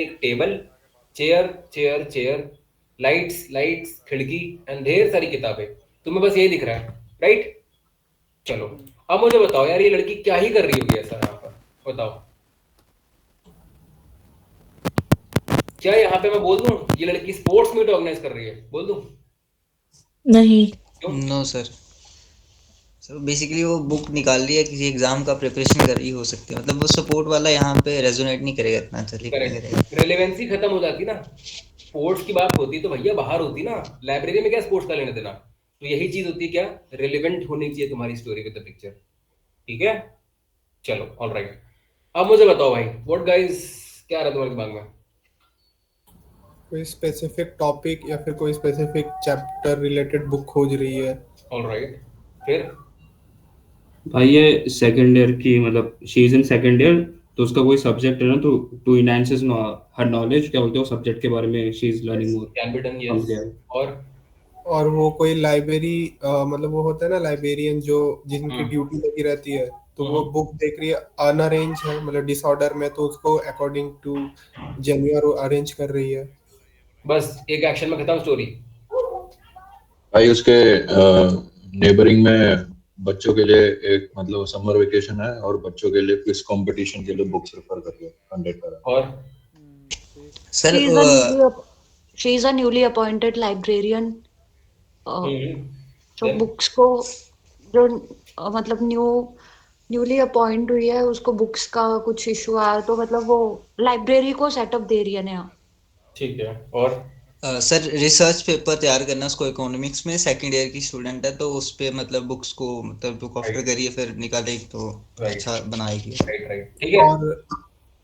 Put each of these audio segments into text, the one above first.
एक table, chair chair chair, lights lights, खिड़की and ढेर सारी किताबें। तुम्हें बस यही दिख रहा है, राइट? चलो, अब मुझे बताओ यार, ये लड़की क्या ही कर रही होगी ऐसा यहाँ पर, बताओ। क्या यहाँ पे मैं बोल दूं ये लड़की स्पोर्ट्स मीट ऑर्गेनाइज कर रही है, बोल दूं? नहीं। क्यों? No sir. सर बेसिकली वो बुक निकाल रही है, किसी एग्जाम का प्रिपरेशन कर रही हो सकती है, मतलब वो सपोर्ट वाला यहाँ पे रेजोनेट नहीं करेगा इतना, चलिए नहीं करेगा। करेक्ट, रेलेवेंसी खत्म हो जाती ना। स्पोर्ट्स की बात होती तो भैया बाहर होती ना, लाइब्रेरी में क्या स्पोर्ट्स का लेना देना? तो यही चीज होती है, क्या रिलेवेंट होनी चाहिए तुम्हारी स्टोरी विद द पिक्चर। ठीक है, चलो, ऑल राइट। अब मुझे बताओ भाई, व्हाट गाइस, क्या रहा तुम्हारे दिमाग में? कोई स्पेसिफिक टॉपिक या फिर कोई स्पेसिफिक चैप्टर रिलेटेड बुक खोज रही है। ऑल राइट, फिर? भाई ये सेकंड ईयर की, मतलब she is in second year, तो उसका कोई सब्जेक्ट है ना, तो टू इनहांसेस हर नॉलेज, क्या बोलते हो, सब्जेक्ट के बारे में she is learning more. Can be done, समझ यस। गया। और और वो कोई लाइब्रेरी, मतलब वो होता है ना लाइब्रेरियन जो जिनकी हम्म ड्यूटी लगी रहती है, तो वो हम्म, बुक देख रही है अनअरेंज है, मतलब डिसऑर्डर में, तो उसको अकॉर्डिंग टू जेन्युइन अरेंज कर रही है। बस एक एक्शन में खत्म स्टोरी। भाई उसके नेबरिंग में बच्चों के लिए एक मतलब समर वेकेशन है, और बच्चों के लिए क्विज कंपटीशन के लिए बुक्स रेफर कर रहे हैं, कंडक्ट कर रहा है। और sir She is a newly she is a newly appointed librarian. जो देन बुक्स को जो मतलब न्यूली अपॉइंट हुई है, उसको बुक्स का कुछ इशू आया, तो मतलब वो लाइब्रेरी को सेटअप दे रही है नया। ठीक है, और सर रिसर्च पेपर तैयार करना उसको, इकोनॉमिक्स में सेकंड ईयर की स्टूडेंट है, तो उस पे मतलब बुक्स को मतलब बुक ऑफर राइट करिए, फिर निकालेगी तो राइट अच्छा बनाएगी। राइट राइट, ठीक है। और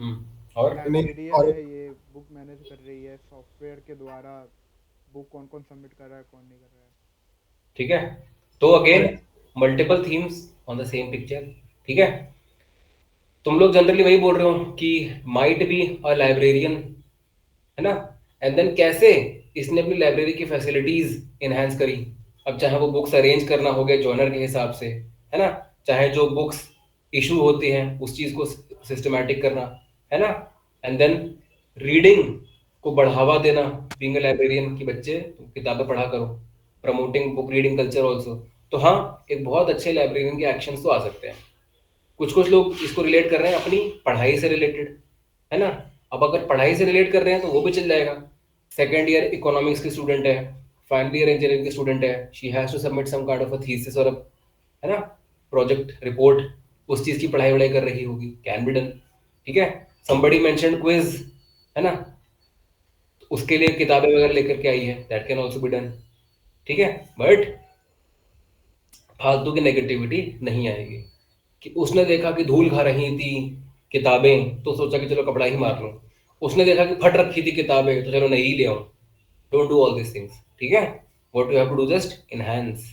हम्म, और नहीं, लाइब्रेरियन और है ये, बुक मैनेज कर रही है सॉफ्टवेयर के द्वारा। बुक कौन कौन सबमिट कर रहा है, कौन नहीं कर रहा है। ठीक है, तो और again multiple themes on the same picture. ठीक है, तुम लोग जनरली वही बोल रहे हो कि माइट बी अ लाइब्रेरियन, है ना? एंड देन कैसे इसने अपनी लाइब्रेरी की फैसिलिटीज इनहेंस करी। अब चाहे वो बुक्स अरेंज करना हो गया जॉनर के हिसाब से, है ना, चाहे जो बुक्स इशू होती हैं उस चीज को सिस्टमैटिक करना, है ना, एंड देन रीडिंग को बढ़ावा देना, बीइंग अ लाइब्रेरियन, की बच्चे तुम किताबें पढ़ा करो, promoting book reading culture also. तो हाँ, एक बहुत अच्छे लाइब्रेरियन के एक्शंस तो आ सकते हैं। कुछ कुछ लोग इसको रिलेट कर रहे हैं अपनी पढ़ाई से रिलेटेड, है ना? अब अगर पढ़ाई से रिलेट कर रहे हैं तो वो भी चल जाएगा। सेकेंड ईयर इकोनॉमिक्स की स्टूडेंट है, फाइनल ईयर इंजीनियरिंग की स्टूडेंट है, she has to submit some kind of a thesis और है ना, प्रोजेक्ट रिपोर्ट, उस चीज की पढ़ाई वढ़ाई कर रही होगी, कैन बी डन। ठीक है, समबडी मेंशन्ड क्विज, है ना, तो उसके लिए किताबें वगैरह लेकर के आई है, that can also be done. ठीक है, बट फालतू की नेगेटिविटी नहीं आएगी कि उसने देखा कि धूल खा रही थी किताबें तो सोचा कि चलो कपड़ा ही मार लूं, उसने देखा कि फट रखी थी किताबें तो चलो नहीं ले आऊं। Don't do all this things, ठीक है? What you have to do, just enhance.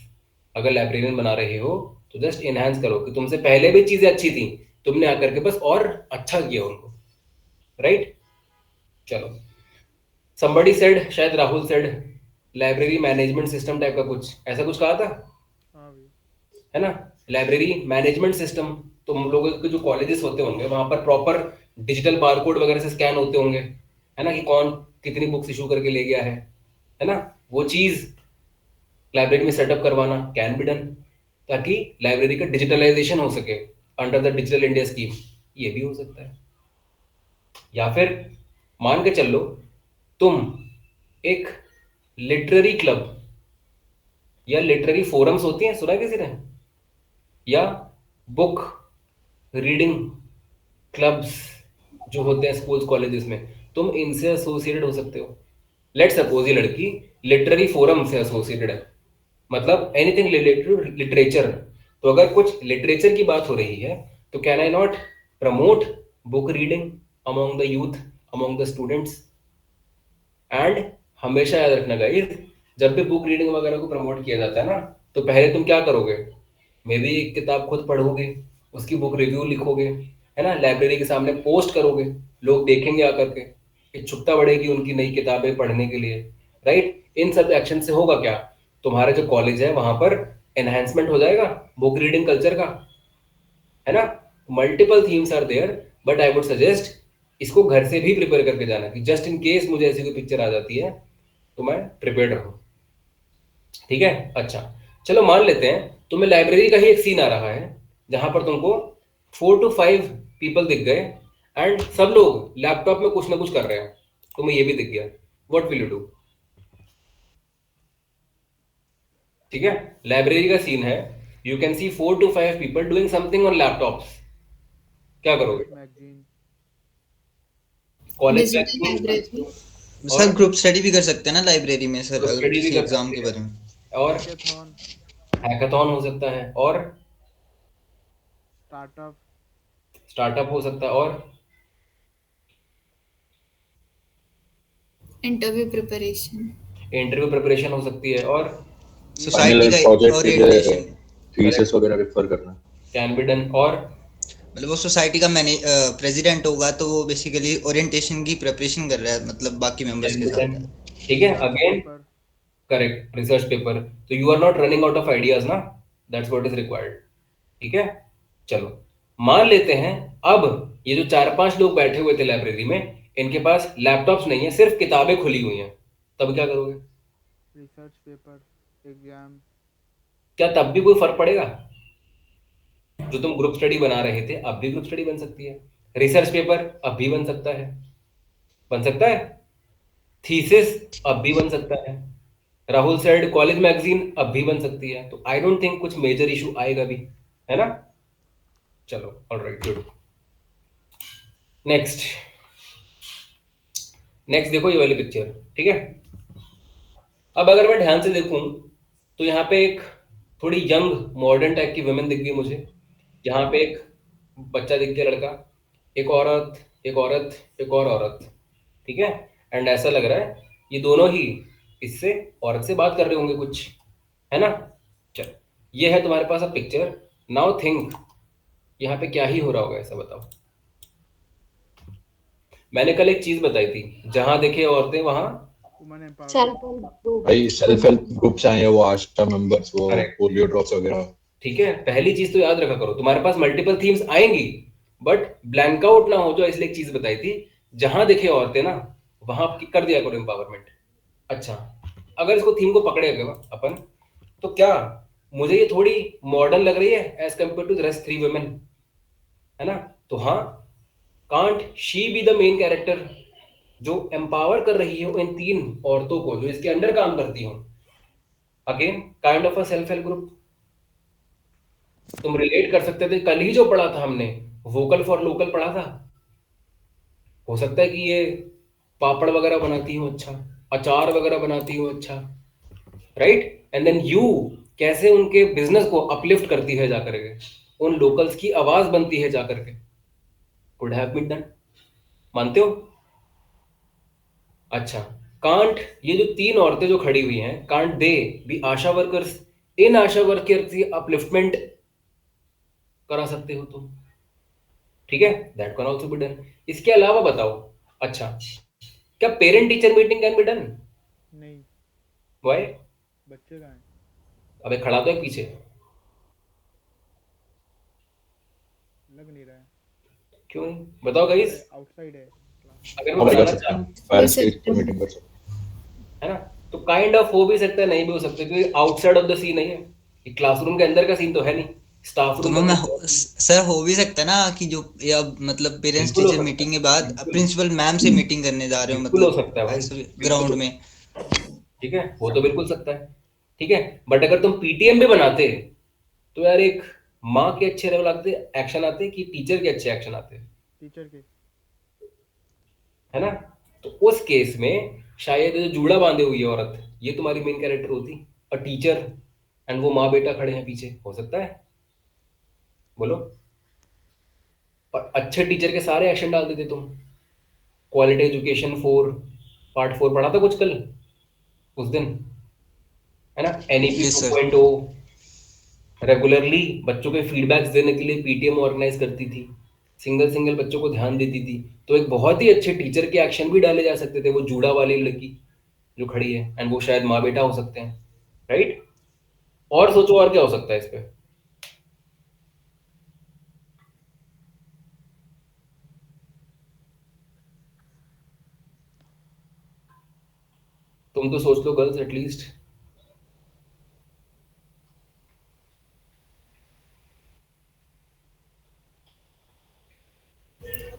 अगर लाइब्रेरियन बना रहे हो तो जस्ट इनहैंस करो कि तुमसे पहले भी चीजें अच्छी थी, तुमने आकर के बस और अच्छा किया उनको, राइट? चलो, somebody said, शायद Rahul said, library management system type का कुछ ऐसा कुछ कहा था, हाँ भाई। है ना? लाइब्रेरी मैनेजमेंट सिस्टम, तो हम लोगों के जो कॉलेजेस होते होंगे वहां पर प्रॉपर डिजिटल बारकोड वगैरह से स्कैन होते होंगे, है ना, कि कौन कितनी बुक्स इशू करके ले गया है ना, वो चीज लाइब्रेरी में सेटअप करवाना कैन बी डन, ताकि लाइब्रेरी का डिजिटलाइजेशन हो सके under the digital India scheme, ये भी हो सकता है। या फिर मान के चल लो तुम एक लिटरेरी क्लब या लिटरेरी फोरम्स होती हैं, सुना है किसी ने, या बुक रीडिंग क्लब्स जो होते हैं स्कूल्स कॉलेजेस में, तुम इनसे एसोसिएटेड हो सकते हो। लेट सपोज ये लड़की लिटरेरी फोरम से एसोसिएटेड है, मतलब एनीथिंग रिलेटेड टू लिटरेचर, तो अगर कुछ लिटरेचर की बात हो रही है तो can I not promote book reading among the youth, among the students? And हमेशा याद रखना गाइस, जब भी बुक रीडिंग वगैरह को प्रमोट किया जाता है ना, तो पहले तुम क्या करोगे? मे भी एक किताब खुद पढ़ोगे, उसकी बुक रिव्यू लिखोगे, है ना, लाइब्रेरी के सामने पोस्ट करोगे, लोग देखेंगे आकर के, इच्छुकता बढ़ेगी उनकी नई किताबें पढ़ने के लिए, राइट? इन सब एक्शन से होगा क्या? तुम्हारा जो कॉलेज है वहां पर एनहेंसमेंट हो जाएगा बुक रीडिंग कल्चर का, है ना? Multiple themes are there, but I would suggest इसको घर से भी प्रिपेयर करके जाना कि जस्ट इन केस मुझे ऐसी कोई पिक्चर आ जाती है तो मैं प्रिपेयर्ड रहूं। ठीक है, अच्छा चलो मान लेते हैं तुम्हें लाइब्रेरी का ही एक सीन आ रहा है जहां पर तुमको 4 to 5 पीपल दिख गए एंड सब लोग लैपटॉप में कुछ ना कुछ कर रहे हैं, तुम्हें ये भी दिख गया, व्हाट विल यू डू? ठीक है, लाइब्रेरी का सीन है, you can see 4 to 5 people doing something on laptops, क्या करोगे? मैगजीन। कॉलेज डिजिटल में लाइब्रेरी। और सर ग्रुप स्टडी भी कर सकते हैं ना लाइब्रेरी में सर, ग्रुप अगर स्टडी भी किसी कर एग्जाम सकते के हैं, बारे में। और हैकाथॉन। हैकाथॉन हो सकता है, और स्टार्टअप। स्टार्टअप हो सकता है, और इंटरव्यू प्रिपरेशन। इंटरव्यू प्रिपरेशन हो सकती है, और सोसाइटी फाइनल का प्रोजेक्ट के लिए ओरिएंटेशन, थीसिस वगैरह रेफर करना। कैन बी डन, और मतलब वो सोसाइटी का प्रेसिडेंट होगा तो वो बेसिकली ओरिएंटेशन की प्रिपरेशन कर रहा है, मतलब बाकी मेंबर्स कैन के बी डन। साथ। ठीक है, research again paper. Correct, research paper, तो you are not running out of ideas ना, दैट्स व्हाट इज रिक्वायर्ड। ठीक है, चलो मान लेते हैं अब ये जो 4-5 लोग बैठे हुए थे लाइब्रेरी में, इनके पास लैपटॉप्स नहीं है, सिर्फ किताबें खुली हुई हैं, तब क्या करोगे? Research paper. एग्जाम। क्या तब भी कोई फर्क पड़ेगा? जो तुम ग्रुप स्टडी बना रहे थे अब भी ग्रुप स्टडी बन सकती है, रिसर्च पेपर अब भी बन सकता है, बन सकता है, थीसिस अब भी बन सकता है, राहुल सेड कॉलेज मैगजीन अब भी बन सकती है, तो आई डोंट थिंक कुछ मेजर इशू आएगा भी, है ना? चलो ऑलराइट, गुड। नेक्स्ट, नेक्स्ट देखो ये वाली पिक्चर, ठीक है। अब अगर मैं ध्यान से देखूं तो यहाँ पे एक थोड़ी यंग मॉडर्न टाइप की वुमेन दिख गई मुझे, यहाँ पे एक बच्चा दिख गया, लड़का, एक औरत, एक औरत, एक और औरत, ठीक है। एंड ऐसा लग रहा है ये दोनों ही इससे औरत से बात कर रहे होंगे कुछ, है ना? चल, ये है तुम्हारे पास अब पिक्चर, नाउ थिंक यहाँ पे क्या ही हो रहा होगा, ऐसा बताओ। मैंने कल एक चीज बताई थी, जहां देखे औरतें वहां women empowerment. Self help group. भाई सेल्फ हेल्प ग्रुप्स आए हैं, वो आशा मेंबर्स, वो करेक्ट, पोलियो ड्रॉप्स वगैरह। ठीक है। पहली चीज तो याद रखा करो, तुम्हारे पास मल्टीपल थीम्स आएंगी बट ब्लैंक आउट ना हो जाओ, इसलिए एक चीज बताई थी, जहां देखे औरतें ना वहां कर दिया करो एम्पावरमेंट। अच्छा, अगर इसको थीम को पकड़ेगा अपन, तो क्या मुझे ये थोड़ी मॉडर्न लग रही है as compare to the rest 3 women, है ना? तो हाँ, can't she be the main character जो एम्पावर कर रही हो इन 3 औरतों को जो इसके अंडर काम करती हो? Again kind of a self help group. तुम रिलेट कर सकते थे, कल ही जो पढ़ा था हमने, वोकल फॉर लोकल पढ़ा था, हो सकता है कि ये पापड़ वगैरह बनाती हो अच्छा, अचार वगैरह बनाती हो अच्छा, राइट? एंड देन यू कैसे उनके बिजनेस को अपलिफ्ट करती है जाकर के, उन लोकल्स की आवाज बनती है जाकर के, कुड हैव बीन डन, मानते हो? अच्छा, कांट ये जो 3 औरतें जो खड़ी हुई हैं, कांट दे भी आशा वर्कर्स, इन आशा वर्कर्स की अपलिफ्टमेंट करा सकते हो तुम, ठीक है, that can also be done. इसके अलावा बताओ, अच्छा, क्या parent teacher meeting can be done? नहीं। व्हाई? बच्चे कहाँ हैं? अबे खड़ा तो है पीछे, लग नहीं रहा है। क्यों नहीं बताओ गाइस? आउटसाइड है क्लास। अगर मैं हाँ भाई, कर बताना सकते चाहूँ, हैं, पेरेंट्स टीचर मीटिंग कर सकते हैं। है ना, तो काइंड ऑफ हो भी सकता है, नहीं भी हो सकता है, क्योंकि आउटसाइड ऑफ द सीन है ये क्लासरूम के अंदर का सीन तो है नहीं, स्टाफ तो रूम का मैं सीन है। सर हो भी सकता है ना कि जो या मतलब पेरेंट्स बिल्कुल हो टीचर सकता मीटिंग है, के बाद बिल्कुल प्रिंसिपल मैम से मीटिंग करने जा रहे हो, बिल्कुल हो मतलब सकता है भाई, ऐसे बिल्कुल ग्राउंड हो, में। ठीक है, वो तो बिल्कुल सकता है, ठीक है। बट अगर तुम पीटीएम भी बनाते तो यार एक माँ के अच्छे लेवल आते, एक्शन आते कि टीचर के अच्छे एक्शन आते, टीचर के। है ना? तो उस केस में शायद ये जो जूड़ा बांधे हुई है औरत, ये तुम्हारी मेन कैरेक्टर होती, और टीचर एंड वो माँ बेटा खड़े हैं पीछे, हो सकता है? बोलो। और अच्छे टीचर के सारे एक्शन डाल देते तुम। क्वालिटी एजुकेशन 4 पार्ट 4 पढ़ा था कुछ कल उस दिन, है ना? NEP yes sir. 2.0 रेगुलरली बच्चों के फीडबैक्स देने के लिए पीटीएम ऑर्गेनाइज करती थी, सिंगल सिंगल बच्चों को ध्यान देती थी, तो एक बहुत ही अच्छे टीचर के एक्शन भी डाले जा सकते थे, वो जूड़ा वाली लड़की जो खड़ी है, एंड वो शायद माँ बेटा हो सकते हैं, राइट? और सोचो और क्या हो सकता है इस पे? तुम तो सोच लो गर्ल्स एटलीस्ट।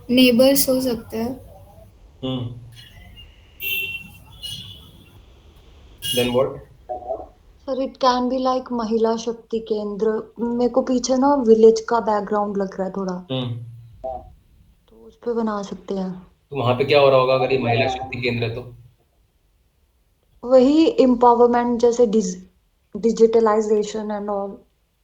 नेबर्स हो सकते हैं। Then what? Sir it can be like Mahila Shakti केंद्र। मेरे को पीछे ना विलेज का बैकग्राउंड लग रहा है थोड़ा, तो उस पे बना सकते हैं। तो वहां पे क्या हो रहा होगा अगर ये महिला शक्ति केंद्र है तो? वही एम्पावरमेंट जैसे डिजिटलाइजेशन एंड ऑल,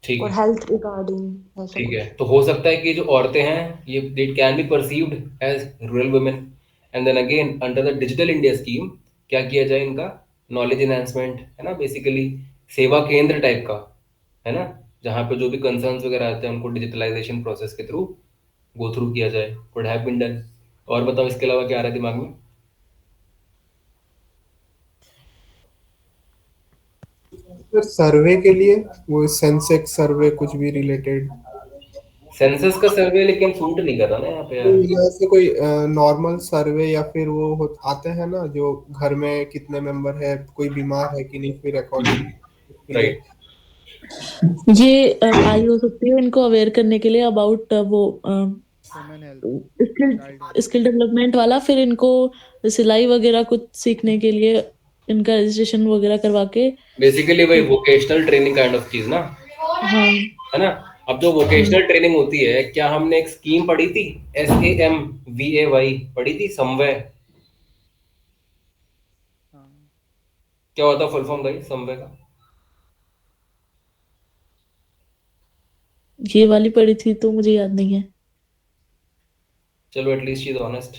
ठीक और है। हेल्थ रिगार्डिंग ऐसा ठीक है, कुछ। तो हो सकता है कि जो औरतें हैं ये it can be perceived as rural women, and then again under the digital India scheme क्या किया जाए इनका? नॉलेज एनहांसमेंट, है ना, बेसिकली सेवा केंद्र टाइप का, है ना, जहाँ पे जो भी कंसर्न्स वगैरह आते हैं उनको डिजिटलाइजेशन प्रोसेस के थ्रू गो थ्रू किया जाए। Could have been done. और बताओ इसके अलावा क्या आ रहा है दिमाग में? फिर सर्वे के लिए वो सेंसेक्स सर्वे कुछ भी रिलेटेड, सेंसस का सर्वे लेकिन सूट नहीं कर रहा ना यहाँ पे यार। यहाँ से कोई नॉर्मल सर्वे, या फिर वो आते हैं ना जो घर में कितने मेंबर है, कोई बीमार है कि नहीं, फिर अकॉर्डिंग उसके लिए। राइट। ये आई हो सकती है इनको अवेयर करने के लिए अबाउट वो women health, skill child health. Skill development वाला, फिर इनको सिलाई वगैरह कुछ सीखने के लिए इनका रजिस्ट्रेशन वगैरह करवा के। बेसिकली वही वोकेशनल ट्रेनिंग काइंड ऑफ चीज ना, हाँ है ना। अब जो वोकेशनल ट्रेनिंग होती है, क्या हमने एक स्कीम पढ़ी थी, SAMVAY पढ़ी थी, समवे? हाँ, क्या होता फुल फॉर्म भाई समवे का? ये वाली पढ़ी थी तो मुझे याद नहीं है। चलो at least she is honest,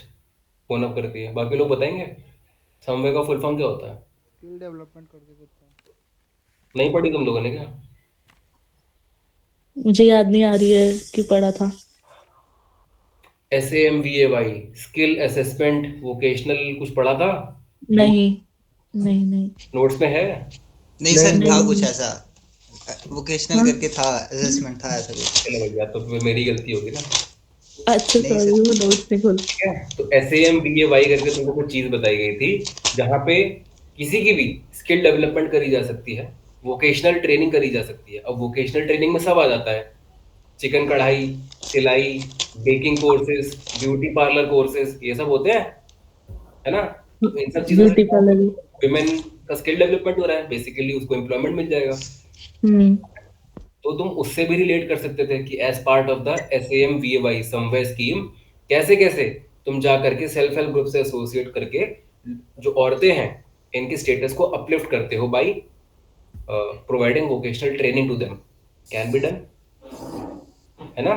phone up करती है। बाकी लोग बताएंगे समवे का फुल फॉर्म क्या होता है? स्किल डेवलपमेंट करके कुछ था। नहीं पढ़ी तुम लोगों ने क्या? मुझे याद नहीं आ रही है कि पढ़ा था। SAMVAY, स्किल असेसमेंट वोकेशनल, कुछ पढ़ा था? नहीं नहीं नहीं नोट्स में है? नहीं सर, नहीं, था नहीं। कुछ ऐसा, वोकेशनल हाँ करके था, असेसमेंट था ऐसा कुछ। चलो भैया, तो फिर मेरी गलती होगी ना। अच्छा नहीं सॉरी, सर। वो नोट्स नहीं खोल। ठीक है, तो SAMVAY करके तुमको कुछ चीज बताई गई थी जहाँ पे किसी की भी स्किल डेवलपमेंट करी जा सकती है, वोकेशनल ट्रेनिंग करी जा सकती है। अब वोकेशनल ट्रेनिंग में सब आ जाता है, चिकन कढ़ाई, सिलाई, baking courses, beauty parlour courses, ये सब होते हैं, है ना। तो इन सब चीजों से ब्यूटी पार्लर। विमेन का स्किल डेवलपमेंट हो रहा है, बेसिकली उसको एम्प्लॉयमेंट मिल जाएगा। हम्म। तो तुम उससे भी रिलेट कर सकते थे कि as part of the SAMVAY समवे स्कीम कैसे कैसे तुम जा करके सेल्फ हेल्प ग्रुप से एसोसिएट करके जो औरतें हैं इनके स्टेटस को अपलिफ्ट करते हो by providing vocational training to them. Can be done, है ना।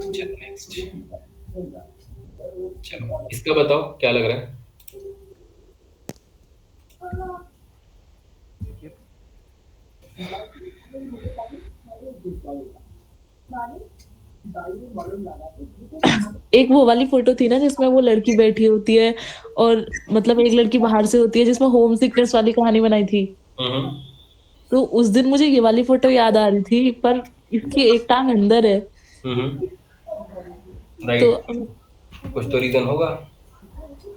चलो नेक्स्ट, चलो इसका बताओ क्या लग रहा है? ये एक वो वाली फोटो थी ना जिसमें वो लड़की बैठी होती है और मतलब एक लड़की बाहर से होती है, जिसमें होम सिकनेस वाली कहानी बनाई थी। तो उस दिन मुझे ये वाली फोटो याद आ रही थी, पर इसकी एक टांग अंदर है। तो राइट, कुछ तो रीजन होगा।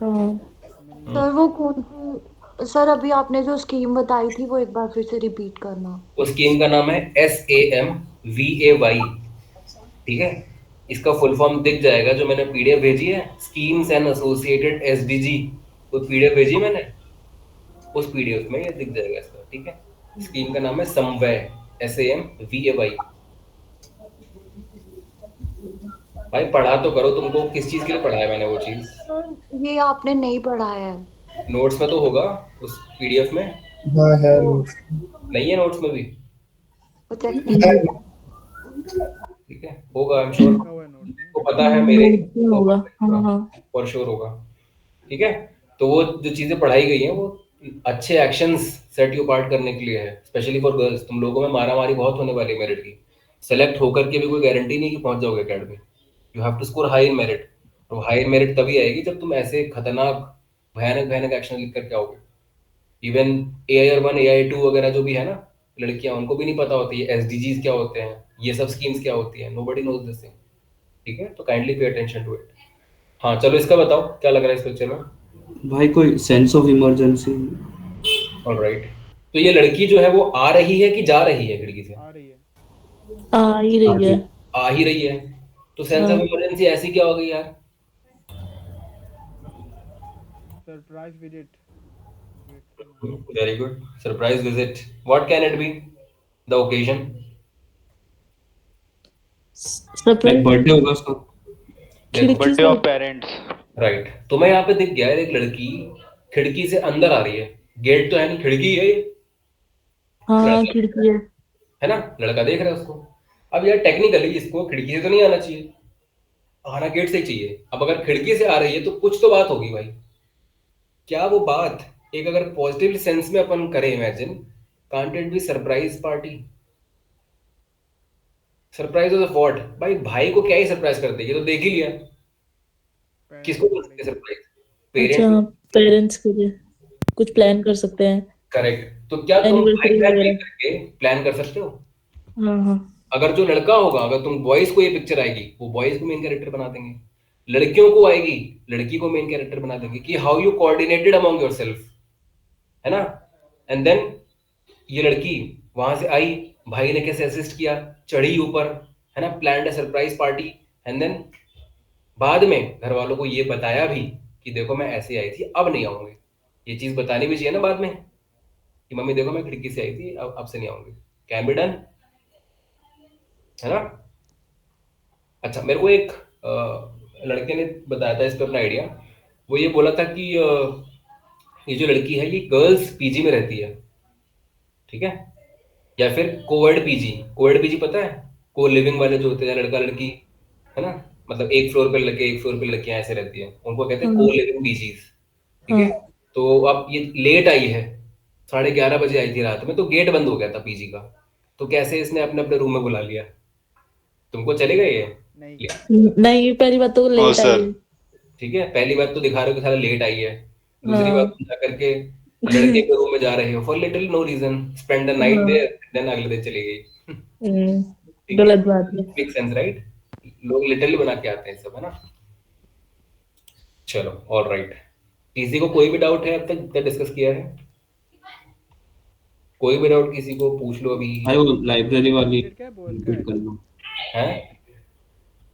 हाँ, मेरी सर वो कौन सी, सर अभी आपने जो स्कीम बताई थी वो एक बार फिर से रिपीट करना। उस स्कीम का नाम है SAMVAY, ठीक है। इसका फुल फॉर्म दिख जाएगा, जो मैंने PDF भेजी है, स्कीम्स एंड एसोसिएटेड SDG, वो PDF भेजी मैंने, उस PDF में ये दिख जाएगा इसका, ठीक है। स्कीम का नाम है समवे, SAMVAY। भाई पढ़ा तो करो, तुमको किस चीज के लिए पढ़ाया मैंने वो चीज? सर ये आपने नहीं पढ़ाया है। नोट्स में तो होगा, उस PDF में। हाँ है वो notes। नहीं है नोट्स में भी? वो चेक है। ठीक है, होगा, आई एम श्योर। लिखा हुआ है नोट में। को पता है मेरे नोट्स में होगा। हाँ हाँ। फॉर श्योर होगा, ठीक है। तो वो जो चीजें पढ़ाई गई हैं वो अच्छे एक्शंस सेट यू पार्ट करने के लिए है, स्पेशली फॉर गर्ल्स। तुम लोगों में मारा मारी बहुत होने वाली है मेरिट की, सेलेक्ट होकर के भी कोई गारंटी नहीं कि पहुंच जाओगे academy. You have to score high in merit, तो हाई इन मेरिट तभी आएगी जब तुम ऐसे खतरनाक भयानक भयानक एक्शन लिख करके आओगे। इवन AIR1 AI2 वगैरह जो भी है ना, लड़कियां, उनको भी नहीं पता होती है SDGs क्या होते हैं, ये सब स्कीम्स क्या होती हैं, नोबडी नोज दिस थिंग, ठीक है। तो kindly pay attention to it. हाँ चलो इसका बताओ क्या लग रहा है इस पिक्चर में। भाई कोई सेंस ऑफ इमरजेंसी। ऑलराइट, तो ये लड़की जो है वो आ रही है कि जा रही है खिड़की से? आ रही है। आ ही रही है। आ ही रही है, तो सेंस हाँ। ऑफ इमरजेंसी ऐसी क्या हो गई यार? Surprise visit. Very good, surprise visit. What can it be the occasion? Like surprise birthday होगा उसका। खिड़की बर्थडे से। Of parents. राइट, तुम्हें यहाँ पे दिख गया है एक लड़की खिड़की से अंदर आ रही है, गेट तो है नहीं, खिड़की है ये, हाँ लड़का खिड़की है। ना, लड़का देख रहा है उसको। अब यार टेक्निकली इसको खिड़की से तो नहीं आना चाहिए, आना गेट से ही चाहिए। अब अगर खिड़की से आ रही है तो कुछ तो बात होगी भाई। क्या वो बात, एक अगर पॉजिटिव सेंस में अपन करें imagine, can't it be surprise party? Surprise of what भाई? भाई को क्या ही सरप्राइज कर देगी, तो देख ही लिया। किसको कर सकते सरप्राइज? अच्छा पेरेंट्स। पेरेंट्स के लिए कुछ प्लान कर सकते हैं। करेक्ट, तो क्या तुम भाई एनिवर्सरी बहन वगैरह। मिल करके प्लान कर सकते हो? हाँ हाँ। अगर जो लड़का होगा, अगर तुम बॉयज को ये पिक्चर आएगी, वो बॉयज को मेन कैरेक्टर बना देंगे। लड़कियों को आएगी, लड़की को मेन कैरेक्टर बना देंगे कि how you coordinated among yourself, है ना। एंड देन ये लड़की वहां से आई, भाई ने कैसे असिस्ट किया, चढ़ी ऊपर, है ना, planned a surprise party. And then बाद में घर वालों को ये बताया भी कि देखो मैं ऐसे आई थी, अब नहीं आऊंगी। ये चीज बतानी भी चाहिए ना बाद में कि मम्मी देखो मैं खिड़की से आई थी, अब से नहीं आऊंगी। कैन बी डन, है ना। अच्छा, मेरे को एक लड़के ने बताया था इस पे अपना आइडिया। वो ये बोला था कि ये जो लड़की है ये गर्ल्स पीजी में रहती है, ठीक है, या फिर कोएड पीजी। कोएड पीजी पता है, को लिविंग वाले जो होते हैं लड़का लड़की, है ना, मतलब एक फ्लोर पे लड़के एक फ्लोर पे लड़कियां ऐसे रहती हैं, उनको कहते हैं हाँ को लिविंग पीजीज, ठीक है। हाँ। तो अब ये लेट आई है, 11:30 बजे आई थी रात में, तो गेट बंद हो गया था पीजी का, तो कैसे इसने अपने अपने रूम में बुला लिया? तुमको चलेगा ये? नहीं। नहीं पहली बात तो लेट आई है। ठीक है, पहली बात तो दिखा रहे हो कि सारा लेट आई है। दूसरी बात, हाँ तुम जा करके लड़के के रूम में जा रहे हो for little no reason, spend the night हाँ। देयर, देन अगले दिन चली गई। ठीक है, गलत बात है। Make sense right? लोग लिटिल बना के आते हैं सब, है ना। चलो ऑलराइट, किसी को कोई भी डाउट है अब तक डिस्कस किया है? कोई भी डाउट किसी को पूछ लो अभी। भाई वो लाइब्रेरी वाली फिर क्या है, बॉयज का रिपीट कर लो। है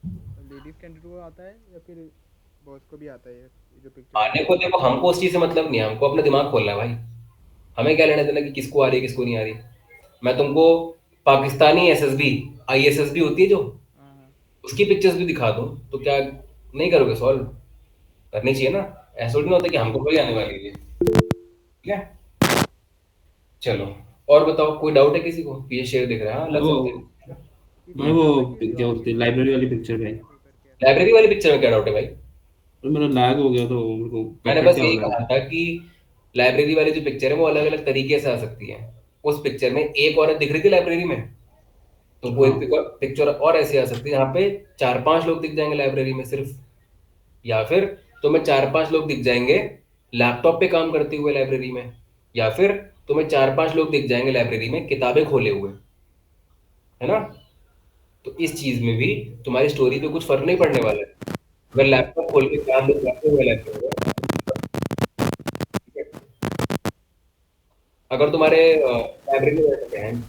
लेडीज कैंडिडेट को आता है या फिर बॉयज को भी आता है ये जो पिक्चर आने को देखो, हमको उस चीज से मतलब नहीं है, हमको अपना दिमाग खोलना है भाई। हमें क्या लेना देना कि किसको आ रही है किसको नहीं आ रही। मैं तुमको पाकिस्तानी एसएसबी आईएसएसबी होती है जो, उसकी पिक्चर्स भी दिखा दूं तो क्या नहीं करोगे सॉल्व? करनी चाहिए ना, ऐसा थोड़ी ना होता कि हमको कोई आने वाली है, ठीक है। चलो और बताओ, कोई डाउट है किसी को? ये शेयर दिख रहा है, हाँ लग वो सकते हैं। भाई वो क्या होती है लाइब्रेरी वाली पिक्चर भाई। लाइब्रेरी वाली पिक्चर में क्या डाउट है भाई? तो मेरा लैग हो गया तो मेरे को मैंने कट बस क्या हो यही रहा कहा है। था कि लाइब्रेरी वाली जो पिक्चर है वो अलग अलग तरीके से आ सकती है। उस पिक्चर में एक औरत दिख रही थी लाइब्रेरी में, तो वो एक पिक्चर और ऐसे आ सकती है यहाँ पे 4-5 लोग दिख जाएंगे लाइब्रेरी में सिर्फ, या फिर तुम्हें 4-5 लोग दिख जाएंगे लैपटॉप पे काम करते हुए लाइब्रेरी में, या फिर तुम्हें 4-5 लोग दिख जाएंगे लाइब्रेरी में किताबें खोले हुए, है ना। तो इस चीज में भी तुम्हारी स्टोरी पे कुछ फर्क नहीं पड़ने वाला है अगर लैपटॉप खोल के काम करते हुए लाइब्रेरी में, ठीक है? अगर तुम्हारे लाइब्रेरी में बैठे हैं,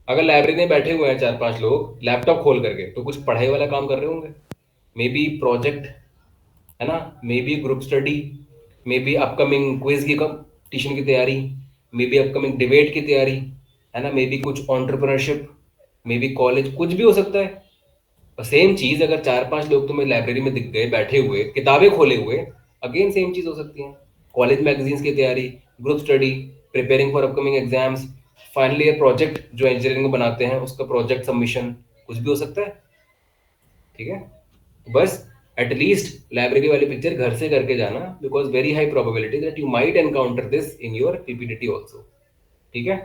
अगर लाइब्रेरी में बैठे हुए हैं 4-5 लोग लैपटॉप खोल करके, तो कुछ पढ़ाई वाला काम कर रहे होंगे, मे बी प्रोजेक्ट, है ना, may be group study, may be upcoming quiz की कंपटीशन की तैयारी, मे बी अपकमिंग डिबेट की तैयारी, है ना, मे बी कुछ एंटरप्रेन्योरशिप, मे बी कॉलेज, कुछ भी हो सकता है। और सेम चीज अगर 4-5 लोग तुम्हें लाइब्रेरी में दिख गए बैठे हुए किताबें खोले हुए, अगेन सेम चीज हो सकती है। कॉलेज मैगजीन्स की तैयारी, group study, preparing for upcoming exams, finally project जो इंजीनियरिंग में बनाते हैं उसका प्रोजेक्ट सबमिशन, कुछ भी हो सकता है, ठीक है। बस एटलीस्ट लाइब्रेरी वाली पिक्चर घर से करके जाना, because very high probability that you might encounter this in your PPTT also, ठीक है।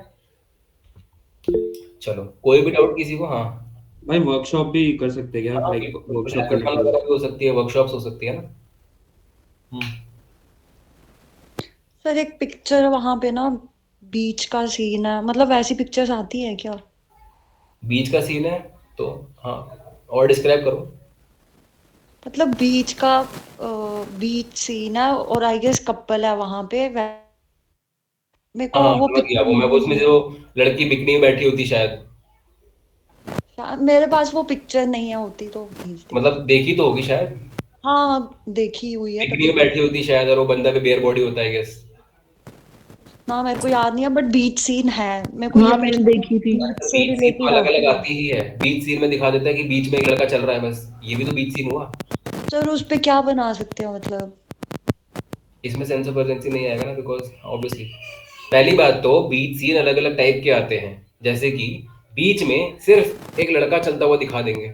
चलो कोई भी डाउट किसी को? हाँ भाई वर्कशॉप भी कर सकते हैं क्या, हाँ, लाइक वर्कशॉप करने hackathon के लिए। वगैरह भी हो सकती है, वर्कशॉप्स हो सकती है ना। सर एक पिक्चर वहां पे ना बीच का सीन है, मतलब वैसी पिक्चर्स आती है क्या? बीच का सीन है तो हाँ, और डिस्क्राइब करो। मतलब बीच का बीच सीन है और आई गेस कपल है वहां पे। मेरे को हाँ वो समझ गया, पिक्चर वो मैं नहीं उसमें है। जो लड़की बिकनी में बैठी होती शायद, मेरे पास वो पिक्चर नहीं है, होती तो भेज देती। मतलब देखी तो होगी शायद, हाँ देखी हुई है बिकनी तभी में तो। बैठी होती शायद और वो बंदा भी बेयर बॉडी होता है गेस। ना मेरे को याद नहीं है, बट बीच सीन है। मेरे को ये हाँ मैंने पिक्चर देखी थी। बीच से बीच सीन तो रिलेटेड अलग अलग होती है। आती ही है, बीच सीन में दिखा देता है कि बीच में एक लड़का चल रहा है, बस ये भी तो बीच सीन हुआ। सर उस पे क्या बना सकते हो मतलब? इसमें सेंस ऑफ अर्जेंसी नहीं आएगा ना, बिकॉज ऑब्वियसली पहली बात तो बीच सीन अलग अलग टाइप के आते हैं, जैसे कि बीच में सिर्फ एक लड़का चलता हुआ दिखा देंगे,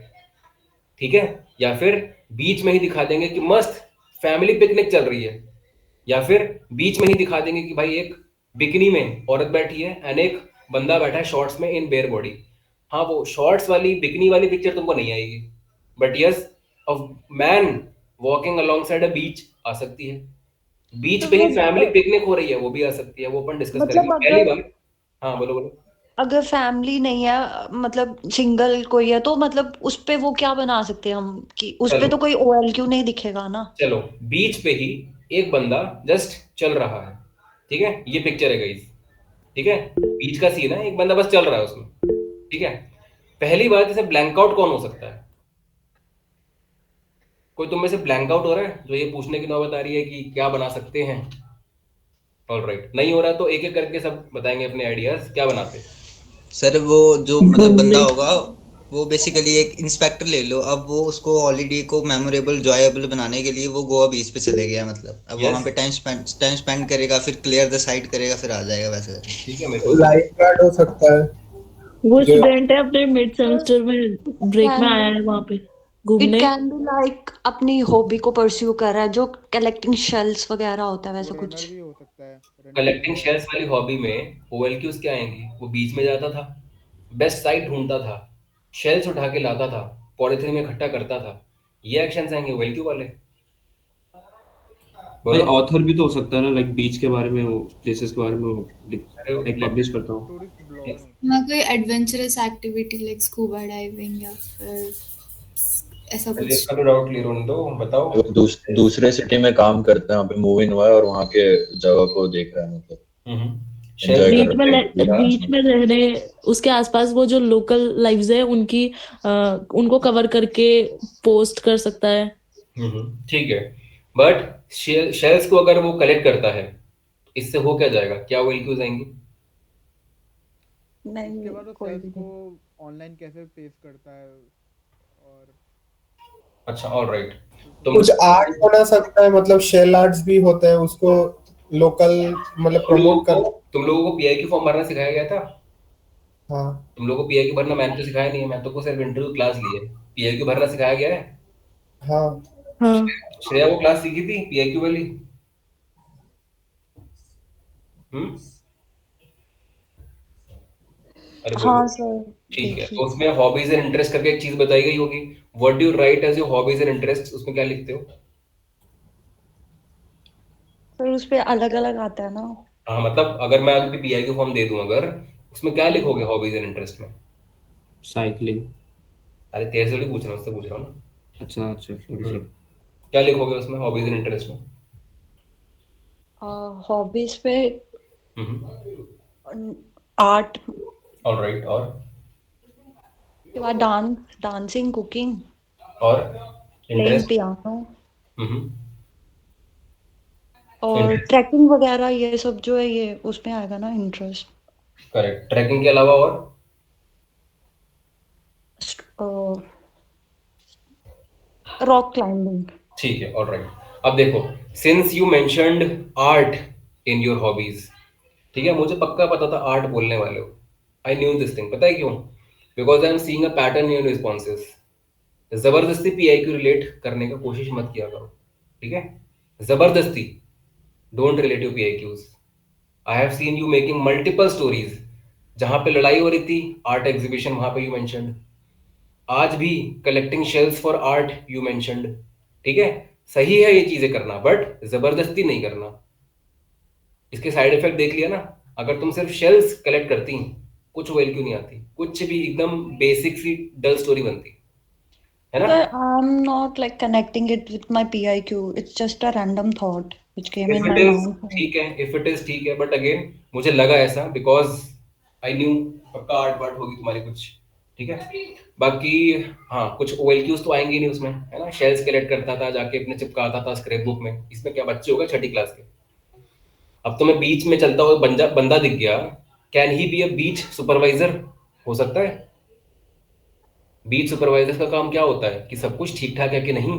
ठीक है, या फिर बीच में ही दिखा देंगे कि मस्त फैमिली पिकनिक चल रही है, या फिर बीच में ही दिखा देंगे कि भाई एक बिकनी में औरत बैठी है एंड एक बंदा बैठा है शॉर्ट्स में इन बेयर बॉडी। हाँ वो शॉर्ट्स वाली बिकनी वाली पिक्चर तुमको नहीं आएगी, but yes a man walking along side a beach आ सकती है। बीच तो पे वो ही फैमिली पिकनिक हो रही है, वो भी आ सकती है, वो अपन डिस्कस करेंगे मतलब पहली अगर बार। हाँ बोलो बोलो। अगर फैमिली नहीं है, मतलब सिंगल कोई है, तो मतलब उस पे वो क्या बना सकते हैं हम कि उस पे चलो तो कोई OLQ नहीं दिखेगा ना? चलो, बीच पे ही एक बंदा जस्ट चल रहा है, ठीक है, ये पिक्चर है गाइस, ठीक है, बीच का सीन है, एक बंदा बस चल रहा है उसमें, ठीक है। पहली बात, इसे ब्लैंक आउट कौन हो सकता है? कोई तुम में से ब्लैंक आउट हो रहा है जो ये पूछने की नौबत आ रही है कि क्या बना सकते हैं? ऑलराइट, नहीं हो रहा तो एक एक करके सब बताएंगे अपने आइडियाज, क्या बनाते हैं। सर वो जो मतलब बंदा होगा वो बेसिकली एक इंस्पेक्टर ले लो, अब वो उसको हॉलीडे को मेमोरेबल जॉयबल बनाने के लिए वो गोवा बीच पे चले गया, मतलब अब वहां यस पे टाइम स्पेंड करेगा, फिर क्लियर द साइट करेगा, फिर आ जाएगा वैसे। ठीक है, मेरे को लाइफ गार्ड हो सकता है वो जो। स्टूडेंट है, अपने मिड सेमेस्टर में ब्रेक में कैन आया है वहां पे इट घूमने। कैन बी लाइक अपनी हॉबी को परस्यू कर रहा है, जो कलेक्टिंग शेल्स वगैरह होता है, वो वैसा रनर कुछ। भी हो सकता है, रनिंग कलेक्टिंग वगैरह। शेल्स वाली हॉबी में ओएलक्यूज क्या आएंगी? वो बीच में जाता था, बेस्ट साइट ढूंढता था, शेल्स उठा के लाता था, पॉलिथीन में इकट्ठा करता था, ये एक्शंस आएंगे ओएलक्यू वाले। भाई बोलो। ऑथर भी तो हो सकता है ना, लाइक बीच के बारे में वो प्लेसेस के बारे में वो अरे लाइक पब्लिश करता हो। टूरिस्ट ब्लॉगर हो। हाँ कोई adventurous activity like scuba diving या फिर ऐसा पहले कुछ। इसका तो डाउट क्लियर होने दो, बताओ। वो दूसरे सिटी में काम करता है, वहाँ पे मूव इन हुआ है और वहाँ के जगह को देख रहा है, मतलब शेल्स एंजॉय कर बीच में रहा है। बीच में रहने, उसके आसपास वो जो लोकल लाइव्स है उनकी उनको कवर करके पोस्ट कर सकता है। ठीक है, बट शेल्स को अगर वो कलेक्ट करता है, इससे हो क्या जाएगा? क्या ओएलक्यूज आएंगी? इसके नहीं बाद वो कोई सेल्स भी को नहीं। ऑनलाइन कैसे पेश करता है, और अच्छा ऑलराइट, कुछ तुम कुछ होगा। आर्ट बना सकता है, मतलब शेल आर्ट्स भी होते हैं, उसको लोकल मतलब तुम लोगों प्रमोट कर। को तुम लोगों को पीआई की फॉर्म भरना सिखाया गया था? हाँ तुम लोगों को पीआई की भरना मैंने तो सिखाया नहीं है, मैं तो को सिर्फ इंटरव्यू क्लास ली है, पीआई की भरना सिखाया गया है? हाँ। हाँ श्रेया वो क्लास सीखी थी पीआई की वाली? हम्म, अरे बोलो। हाँ सर, ठीक है, देखिए। तो उसमें हॉबीज एंड इंटरेस्ट करके एक चीज बताई गई होगी, what do you write as your hobbies and interest, उसमें क्या लिखते हो? सर उस पे अलग अलग आता है ना। हाँ मतलब अगर मैं अभी पीआई की फॉर्म दे दूं अगर, उसमें क्या लिखोगे हॉबीज एंड इंटरेस्ट में? साइकिलिंग। अरे तेरे से नहीं पूछ रहा हूँ, उससे पूछ रहा हूँ ना। अच्छा अच्छा सॉरी सर। क्या लिखोगे उसमें हॉबीज एंड इंटरेस्ट में? हॉबीज पे हम्म, आर्ट ऑलराइट, और के बाद डांसिंग, कुकिंग, और प्लेइंग इंटरेस्ट? पियानो हम्म, और इंटरेस्ट, ट्रैकिंग वगैरह, ये सब जो है ये उसमें आएगा ना इंटरेस्ट। करेक्ट, ट्रैकिंग के अलावा और? Rock climbing. ठीक है ऑलराइट। अब देखो, since you mentioned art in your hobbies, ठीक है, मुझे पक्का पता था आर्ट बोलने वाले हो, आई न्यू दिस थिंग, पता है क्यों? Because I am seeing a pattern in responses. जबरदस्ती पीआई क्यू रिलेट करने का कोशिश मत किया करो, ठीक है, जबरदस्ती don't relate you PIQs. I have seen you making multiple stories, जहां पे लड़ाई हो रही थी आर्ट एग्जीबिशन वहां पे यू मेंशन्ड, आज भी collecting shells for art you mentioned, ठीक है, सही है ये चीजें करना बट जबरदस्ती नहीं करना। इसके साइड इफेक्ट देख लिया ना, अगर तुम सिर्फ शेल्स कलेक्ट करती कुछ वेल क्यों नहीं आती, कुछ भी एकदम बेसिक सी डल स्टोरी बनती। है ना? Sir, I'm not like connecting it with my PIQ. It's just a random thought which came if in it my is mind. ठीक है, इफ इट इज ठीक है, बट अगेन मुझे लगा ऐसा बिकॉज आई न्यू पक्का आर्ट पार्ट होगी तुम्हारी कुछ, ठीक है। बाकी हाँ, कुछ OLQs तो आएंगे ही नहीं उसमें, है ना? शेल्स कलेक्ट करता था, जाके अपने चिपकाता था स्क्रैप बुक में। इसमें क्या बच्चे हो गए छठी क्लास के? अब तो मैं बीच में चलता हुआ बंदा दिख गया, can he be a beach supervisor? हो सकता है। बीच सुपरवाइजर का काम क्या होता है कि सब कुछ ठीक ठाक है कि नहीं,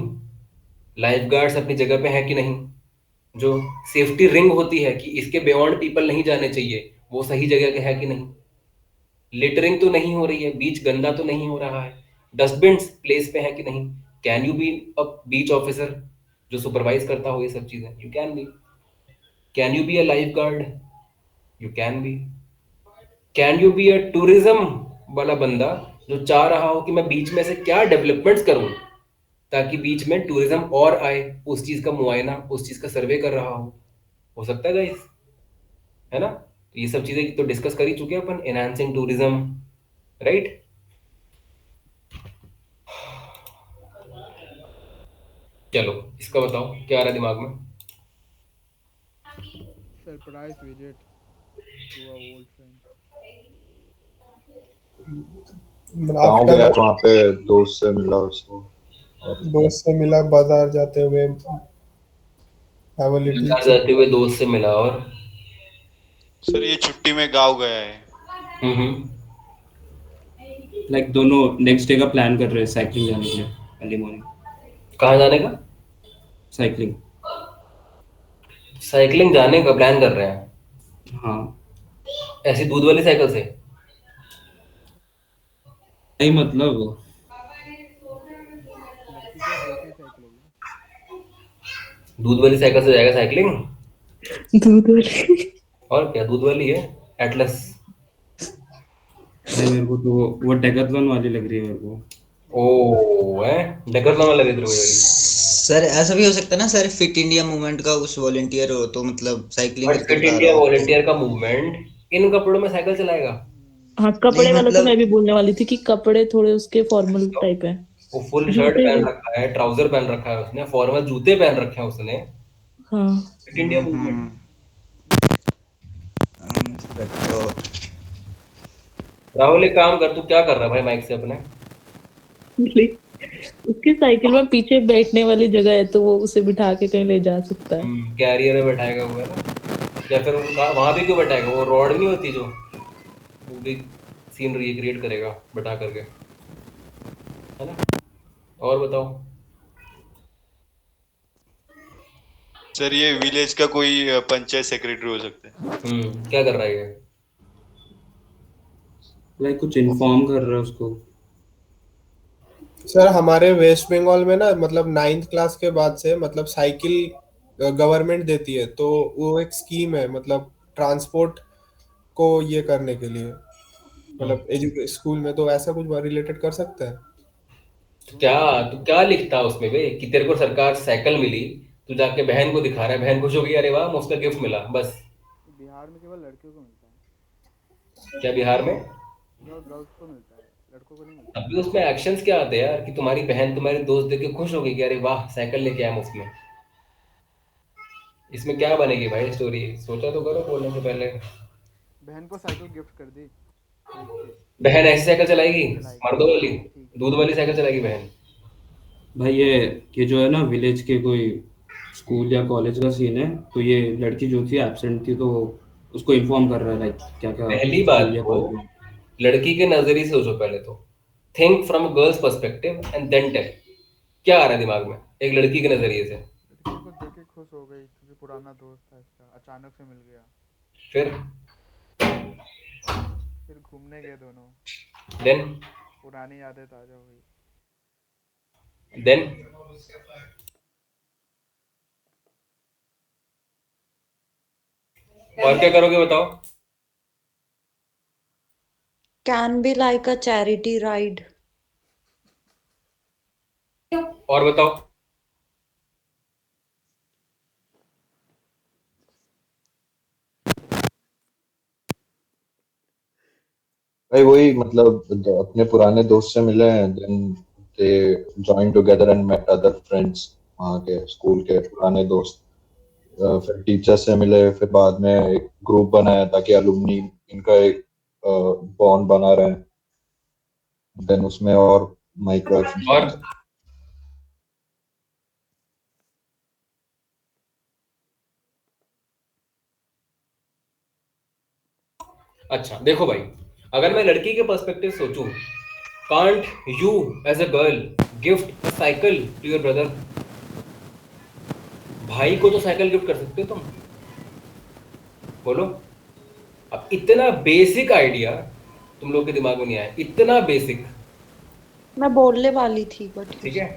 लाइफ गार्ड्स अपनी जगह पे है कि नहीं, जो सेफ्टी रिंग होती है कि इसके बियॉन्ड पीपल नहीं जाने चाहिए, वो सही जगह के है कि नहीं, लिटरिंग तो नहीं हो रही है, बीच गंदा तो नहीं हो रहा है, डस्टबिन प्लेस पे है कि नहीं। Can you be a beach officer जो सुपरवाइज करता हो ये सब चीजें? You can be. Can you be a life guard? You can be. Can you be a tourism वाला बंदा जो चाह रहा हो कि मैं बीच में से क्या डेवलपमेंट्स करूं ताकि बीच में टूरिज्म और आए, उस चीज का मुआयना, उस चीज का सर्वे कर रहा हो सकता है गाइस, है ना? तो ये सब चीजें तो डिस्कस कर ही चुके हैं अपन, एनहांसिंग टूरिज्म, राइट? चलो इसका बताओ क्या आ रहा है दिमाग में? Surprise visit to a old friend. गाँव आफ्टर गया वहाँ पे दोस्त से मिला उसको, और दोस्त से मिला, बाजार जाते हुए, have a little बाजार chit जाते हुए दोस्त से मिला और सर ये छुट्टी में गाँव गया है। हम्म। लाइक दोनों नेक्स्ट डे का प्लान कर रहे हैं साइकिलिंग जाने के लिए अर्ली मॉर्निंग। कहाँ जाने का? साइकिलिंग। साइकिलिंग जाने का प्लान कर रहे हैं? हाँ। ऐसी दूध वाली साइकिल से? नहीं मतलब लड़की क्या हल्की साइकिल होगी? दूध वाली साइकिल से जाएगा साइकिलिंग? दूध वाली। और क्या दूध वाली है? एटलस। नहीं, मेरे को तो वो डेकाथलॉन वाली लग रही है मेरे को। ओ है डेकरलॉन वाला लग रही है वाली। सर ऐसा भी हो सकता है ना सर, फिट इंडिया मूवमेंट का कुछ वॉलंटियर हो तो मतलब साइकिलिंग बट करके फिट बता रहा इंडिया हो। वॉलंटियर का मूवमेंट इन कपड़ों में साइकिल चलाएगा? हाँ, नहीं कपड़े वाला तो मतलब मैं भी बोलने वाली थी कि कपड़े थोड़े उसके फॉर्मल तो टाइप है। वो फुल शर्ट जूते। पहन रखा है, ट्राउजर पहन रखा है उसने, फॉर्मल जूते पहन रखे हैं उसने, हाँ। Fit India movement. तो राहुल एक काम कर, तू क्या कर रहा है भाई माइक से अपने? उसकी साइकिल में पीछे बैठने वाली जगह है तो वो उसे बिठा के कहीं ले जा सकता है। कैरियर में बैठाएगा हुआ है ना, या फिर वहां भी क्यों बैठाएगा? वो रॉड नहीं होती जो, वो भी सीन रिक्रिएट करेगा बैठा करके, है ना? और बताओ। सर ये विलेज का कोई पंचायत सेक्रेटरी हो सकता है। क्या कर रहा है ये? लाइक कुछ इन्फॉर्म कर रहा है उसको। सर हमारे वेस्ट बंगाल में ना मतलब 9th क्लास के बाद से मतलब साइकिल गवर्नमेंट देती है, तो वो एक स्कीम है मतलब ट्रांसपोर्ट को ये करने के लिए, मतलब स्कूल में, तो ऐसा कुछ रिलेटेड कर सकता है। तू क्या लिखता है उसमें बे कि तेरे को सरकार से साइकिल मिली, तू जाके बहन को दिखा रहा है, बहन खुश हो गई, अरे वाह मुझको गिफ्ट मिला, बस। बिहार में केवल लड़कियों को मिलता है। क्या बिहार में? केवल गर्ल्स को मिलता है, लड़कों को नहीं मिलता। अभी उसमें एक्शंस क्या आते हैं यार कि तुम्हारी बहन तुम्हारी दोस्त देख के खुश हो गई कि अरे वाह साइकिल लेके आया मुफ्त में? इसमें क्या बनेगी भाई स्टोरी? सोचा तो करो बोलने से पहले। बहन को साइकिल गिफ्ट कर दी, खरीद के। बहन ऐसी साइकिल चलाएगी चलाएगी। मर्दों वाली? ठीक है। दूध वाली साइकिल चलाएगी बहन? भाई ये जो है ना विलेज के कोई स्कूल या कॉलेज का सीन है, तो ये लड़की जो थी एब्सेंट थी तो उसको इन्फॉर्म कर रहा है लाइक क्या क्या पहली बात स्कूल या तो कॉलेज में। लड़की के नजरिए से सोचो पहले तो, think from girls perspective and then tell. क्या आ रहा है दिमाग में एक लड़की के नजरिए से? लड़की को देख के खुश हो गई क्योंकि पुराना दोस्त था इसका, अचानक से मिल गया। फिर घूमने गए दोनों, देन पुरानी यादें ताजा हो गई। देन और क्या करोगे बताओ? Can be like a charity ride. और बताओ। भाई वही मतलब अपने पुराने दोस्त से मिले हैं, then they joined together and met other friends, वहाँ के स्कूल के पुराने दोस्त। फिर टीचर से मिले, फिर बाद में एक ग्रुप बनाया ताकि अलुमनी इनका एक बॉन्ड बना रहे। देन उसमें और माइक्रो और अच्छा देखो भाई, अगर मैं लड़की के पर्सपेक्टिव सोचूं, can't you as a girl gift a cycle to your brother? भाई को तो साइकिल गिफ्ट कर सकते हो तुम, बोलो। अब इतना बेसिक आइडिया तुम लोग के दिमाग में नहीं आया, इतना बेसिक। मैं बोलने वाली थी बट ठीक है,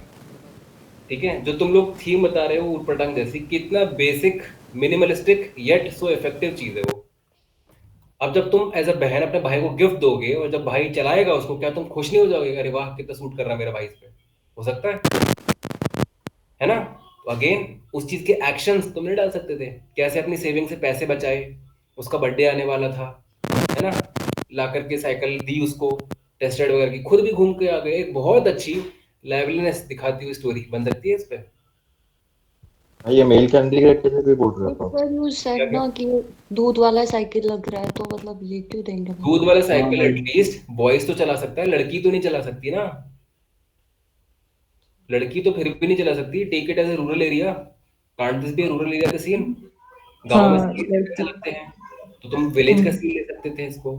ठीक है, जो तुम लोग थीम बता रहे हो ऊटपटांग जैसी, कितना basic minimalistic yet so effective चीज है वो। अब जब तुम एज अ बहन अपने भाई को गिफ्ट दोगे और जब भाई चलाएगा उसको, क्या तुम खुश नहीं हो जाओगे? अरे वाह कितना सूट कर रहा है मेरा भाई इस पे, हो सकता है ना? तो अगेन उस चीज के एक्शंस तुम नहीं डाल सकते थे? कैसे अपनी सेविंग से पैसे बचाए, उसका बर्थडे आने वाला था, है ना, ला करके साइकिल दी उसको, टेस्ट राइड वगैरह की, खुद भी घूम के आ गए। एक बहुत अच्छी लाइवलीनेस दिखाती हुई स्टोरी बन सकती है इस पे। ये मेल कैंडिडेट के लिए भी बोल रहा था। पर यू सेड ना कि दूध वाला साइकिल लग रहा है, तो मतलब ये क्यों देंगे? दूध वाला साइकिल एटलीस्ट बॉयज तो चला सकता है, लड़की तो नहीं चला सकती ना। लड़की तो फिर भी नहीं चला सकती। Take it as a rural area, can't this be rural area का सीन? गांव में चलाते हैं तो तुम विलेज का सीन ले सकते थे इसको,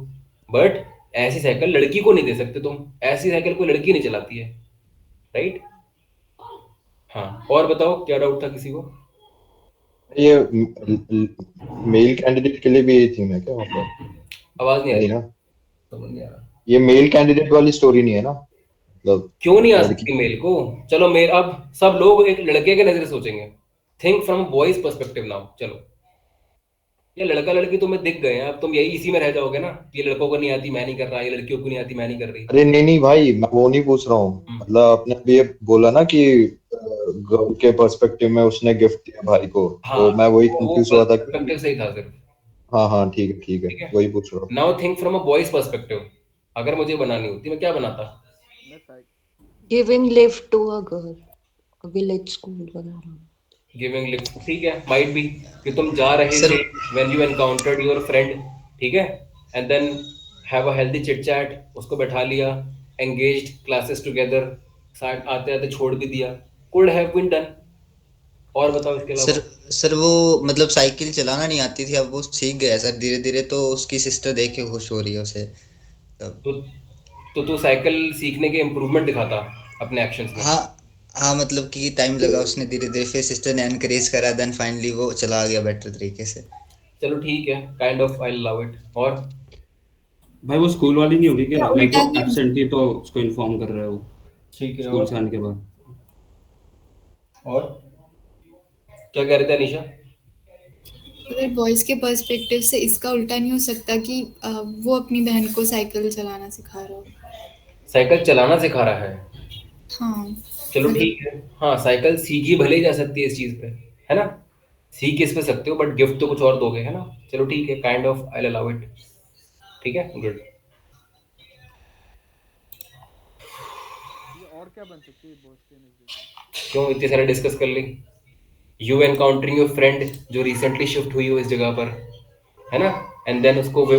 बट ऐसी साइकिल लड़की को नहीं दे सकते तुम। ऐसी साइकिल कोई लड़की नहीं चलाती है, राइट? हाँ, और बताओ क्या डाउट था किसी को? ये मेल कैंडिडेट के लिए भी यही थीम है क्या? मतलब आवाज नहीं आ रही ना, समझ नहीं आ रहा। ये मेल कैंडिडेट वाली स्टोरी नहीं है ना? मतलब क्यों नहीं आ सकती मेल को? चलो मेल, अब सब लोग एक लड़के के नजर से सोचेंगे, think from boys perspective now. चलो, ये लड़का लड़की तुम्हें दिख गए हैं, अब तुम यही इसी में रह जाओगे ना, ये लड़कों को नहीं आती मैं नहीं कर रहा, ये लड़कियों को नहीं आती मैं नहीं कर रही। अरे नहीं भाई, मैं वो नहीं पूछ रहा हूँ। मतलब आपने अभी ये बोला ना कि गर्ल के पर्सपेक्टिव में उसने गिफ्ट दिया भाई को, तो मैं वही कंफ्यूज हुआ था। पर्सपेक्टिव सही था सिर्फ। हाँ ठीक है, वही पूछ रहा हूँ। Now think from a boys perspective, अगर मुझे बनानी होती मैं क्या बनाता? Giving lift to a girl, village school वगैरह। गिविंग लिफ्ट, ठीक है, माइट बी कि तुम जा रहे थे when you encountered your friend, ठीक है, and then have a healthy chit chat, उसको बैठा लिया, एंगेज्ड क्लासेस टुगेदर, साथ आते आते छोड़ भी दिया, कुड हैव बीन डन। और बताओ इसके अलावा। सर वो मतलब साइकिल चलाना नहीं आती थी, अब वो सीख गया सर धीरे धीरे, तो उसकी सिस्टर देख के खुश हो रही है उसे तब। तो तू साइकिल सीखने के इम्प्रूवमेंट दिखाता अपने एक्शंस में? हाँ मतलब कि टाइम लगा, उसने धीरे धीरे, फिर सिस्टर ने एनकरेज करा, देन फाइनली वो चला गया बेटर तरीके से। चलो ठीक है, kind of I love it. और भाई वो स्कूल वाली नहीं होगी क्या? लाइक उल्टा वो एब्सेंट थी तो उसको इन्फॉर्म कर रहा है वो ठीक है। स्कूल से आने के बाद। और क्या कह रहे थे अनीशा? अगर बॉयज के पर्सपेक्टिव से इसका उल्टा नहीं हो सकता कि वो अपनी बहन को साइकिल चलाना सिखा रहा हो? साइकिल चलाना सिखा रहा है? हाँ चलो ठीक है, हाँ साइकिल सीखी भले ही जा सकती है इस चीज पे, है ना, सीख इस पे सकते हो, बट गिफ्ट तो कुछ और दोगे, है ना? चलो ठीक है, kind of I allow it, ठीक है, गुड। और क्या बन सकती है बॉस के नजदीक? क्यों इतने सारे डिस्कस कर ली? यू एनकाउंटरिंग योर फ्रेंड जो रिसेंटली शिफ्ट हुई हो इस जगह पर, है ना, एंड देन उसको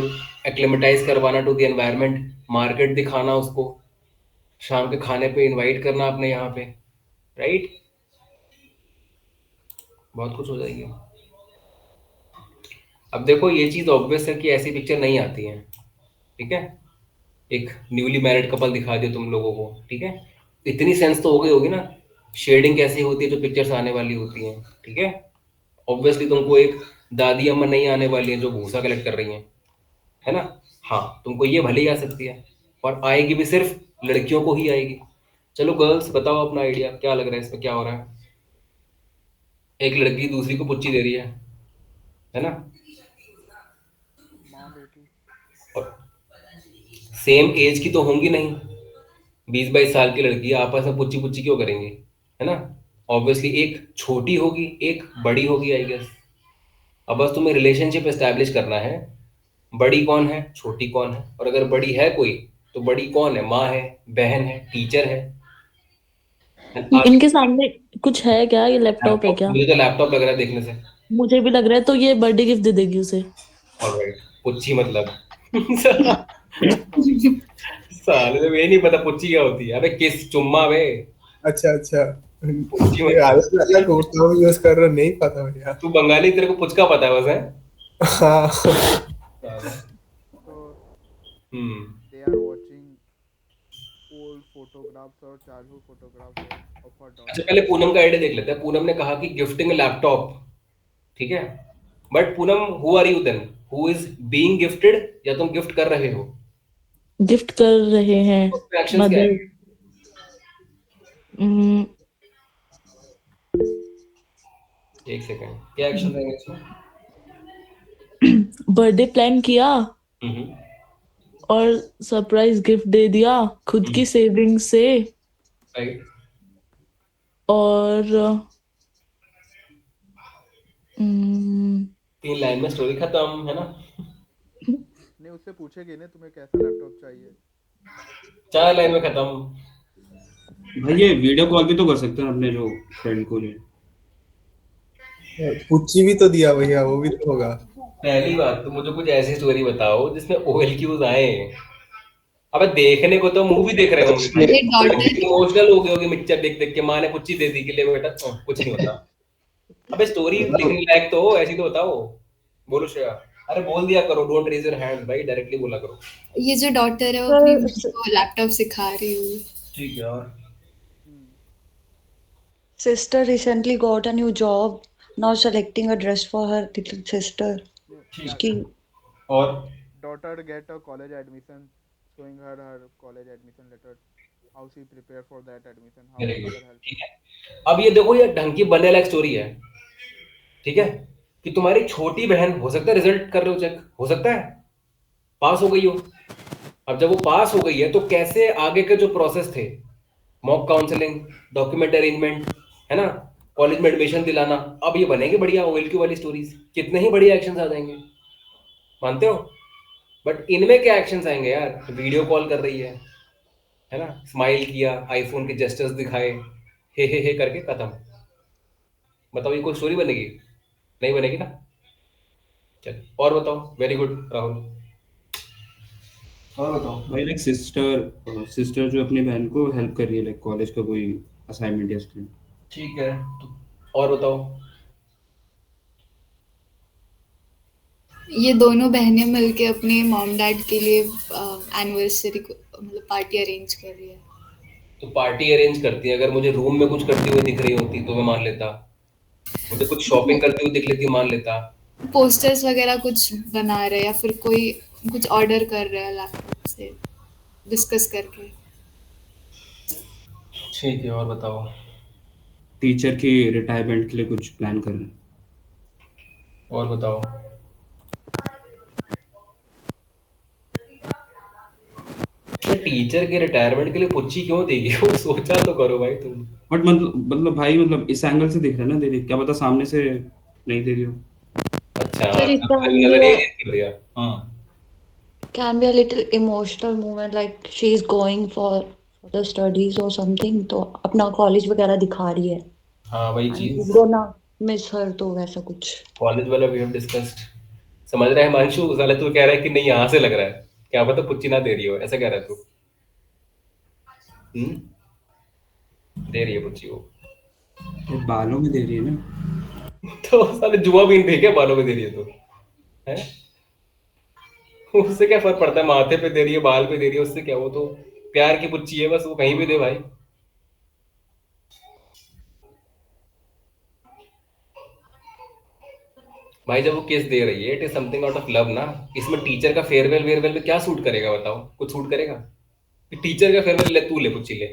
एक्लेमेटाइज करवाना टू द एनवायरनमेंट, मार्केट दिखाना उसको, शाम के खाने पे इनवाइट करना अपने यहाँ पे, राइट? बहुत कुछ हो जाएगी। अब देखो ये चीज ऑब्वियस है कि ऐसी पिक्चर नहीं आती है, ठीक है, एक न्यूली मैरिड कपल दिखा दिया तुम लोगों को, ठीक है, इतनी सेंस तो हो गई होगी ना शेडिंग कैसी होती है जो पिक्चर्स आने वाली होती हैं, ठीक है। ऑब्वियसली तुमको एक दादी अम्मा नहीं आने वाली है जो भूसा कलेक्ट कर रही हैं, है ना? हाँ, तुमको ये भले ही आ सकती है, और आएगी भी सिर्फ लड़कियों को ही आएगी। चलो गर्ल्स बताओ अपना आइडिया, क्या लग रहा है इसमें क्या हो रहा है? एक लड़की दूसरी को पुच्ची दे रही है ना, और सेम एज की तो होंगी नहीं, 20-22 साल की लड़की आपस में पुच्ची पुच्ची क्यों करेंगे, है ना? ऑब्वियसली एक छोटी होगी एक बड़ी होगी आई गेस। अब बस तुम्हें रिलेशनशिप एस्टैब्लिश करना है, बड़ी कौन है छोटी कौन है, और अगर बड़ी है कोई तो बड़ी कौन है, माँ है, बहन है, टीचर है, इनके सामने कुछ है क्या? ये लैपटॉप है क्या? मुझे तो लैपटॉप लग रहा है देखने से। मुझे भी लग रहा है, तो ये बर्थडे गिफ्ट दे देगी उसे। ऑलराइट, पुच्ची मतलब। साले तो ये नहीं पता पुच्ची क्या होती है। अबे किस चुम्मा बे, अच्छा अच्छा, पुच्ची ये मतलब। अलग अलग टर्म यूज कर रहे हो, नहीं पता भैया। तू बंगाली, तेरे को पुचका पता है बस है। हाँ। So hmm. they are watching old photographs or childhood photographs of her अच्छा daughter. पहले पूनम का आइडिया देख लेते हैं। पूनम ने कहा कि गिफ्टिंग लैपटॉप, ठीक है। But Poonam, who are you then? Who is being gifted, या तुम गिफ्ट कर रहे हो? गिफ्ट कर रहे हैं उसमें एक्शंस क्या मदर। है? एक सेकंड, क्या एक्शन रहेंगे इसमें? बर्थडे प्लान किया हम्म। और सरप्राइज गिफ्ट दे दिया खुद की सेविंग से। राइट। और 3 लाइन में स्टोरी खत्म, है ना? नहीं, उससे पूछेगी ना तुम्हें कैसा लैपटॉप चाहिए। 4 लाइन में खत्म। भाई ये वीडियो कॉल भी तो कर सकते हैं अपने जो फ्रेंड को लिए। पुच्ची भी तो दिया भैया, वो भी तो होगा। पहली बात तो मुझे कुछ ऐसी स्टोरी बताओ जिसमें OLQs आए। अबे देखने को तो मूवी देख रहे होंगे भाई, ये डॉटर इमोशनल हो गए होगे मिक्सचर देख देख के। माँ ने कुछ दे दी के लिए बेटा, कुछ नहीं होता। अबे स्टोरी लिखने लायक तो हो, ऐसी तो बताओ। बोलो श्रेया। अरे बोल दिया करो, डोंट रेज योर हैंड भाई, डायरेक्टली बोला करो। ये जो डॉटर है वो अपनी बहन को लैपटॉप सिखा रही होगी। ठीक है। और Sister recently got a new job. Now selecting a dress for her little sister. उसकी और daughter get a college admission, showing her college admission letter, how she prepare for that admission, how very good, mother help. ठीक है। अब ये देखो, ये ढंग की बनने लायक स्टोरी है, ठीक है। कि तुम्हारी छोटी बहन, हो सकता है रिजल्ट कर रहे हो चेक, हो सकता है पास हो गई हो। अब जब वो पास हो गई है तो कैसे आगे के जो प्रोसेस थे, मॉक काउंसलिंग, डॉक्यूमेंट अरेंजमेंट, है ना, कॉलेज में एडमिशन दिलाना, अब ये बनेंगे बढ़िया OLQ वाली स्टोरीज। कितने ही बढ़िया एक्शंस आ जाएंगे, मानते हो? बट इनमें क्या एक्शंस आएंगे यार? वीडियो कॉल कर रही है ना, स्माइल किया, आईफोन के जेस्चर्स दिखाए, हे करके खत्म। बताओ ये कोई स्टोरी बनेगी? नहीं बनेगी ना। चल और बताओ। वेरी गुड राहुल, और बताओ। भाई लाइक सिस्टर जो अपनी बहन को हेल्प कर रही है, लाइक कॉलेज का कोई असाइनमेंट या स्टूडेंट। ठीक है, तो और बताओ। ये दोनों बहनें मिलके अपने मॉम डैड के लिए एनिवर्सरी को मतलब पार्टी अरेंज कर रही है। तो पार्टी अरेंज करती है, अगर मुझे रूम में कुछ करती हुई दिख रही होती तो मैं मान लेता। मुझे कुछ शॉपिंग करती हुई दिख लेती, मान लेता। पोस्टर्स वगैरह कुछ बना रहे हैं या फिर कोई कुछ ऑर्डर कर रहे हैं लैपटॉप से डिस्कस करके। ठीक है, और बताओ। टीचर की रिटायरमेंट के लिए कुछ प्लान कर रहे हैं। और बताओ। टीचर के रिटायरमेंट के लिए पुच्ची क्यों देगी? वो सोचा तो करो भाई तुम। बट मतलब भाई मतलब इस एंगल से दिख रहा है ना, दे रही, क्या पता सामने से नहीं दे रही हो। अच्छा, Sir, it can be नजर a ये कर दिया। हाँ can be a little emotional moment, like she's going for the studies or something. तो अपना कॉलेज वगैरह दिखा रही है हाँ, वही and चीज। she's gonna miss her, तो वैसा कुछ। कॉलेज वाला वी हैव डिस्कस्ड। समझ रहा है हिमांशु? साला तू कह रहा है कि नहीं, यहाँ से लग रहा है, क्या पता पुच्ची ना दे रही हो, ऐसा कह रहा है तू। दे रही है पुच्ची वो। तो बालों में दे रही है ना। तो साले जुआ भी नहीं, क्या बालों में दे रही है तो, है? उससे क्या फर्क पड़ता है, माथे पे दे रही है, बाल पे दे रही है, उससे क्या? वो तो प्यार की पुच्ची है, बस वो कहीं भी दे भाई। भाई जब वो किस दे रही है, it is something out of love ना। इसमें टीचर का फेयरवेल वेयरवेल में क्या सूट करेगा बताओ? कुछ सूट करेगा? टीचर का फेयरवेल ले, तू ले पुच्ची ले,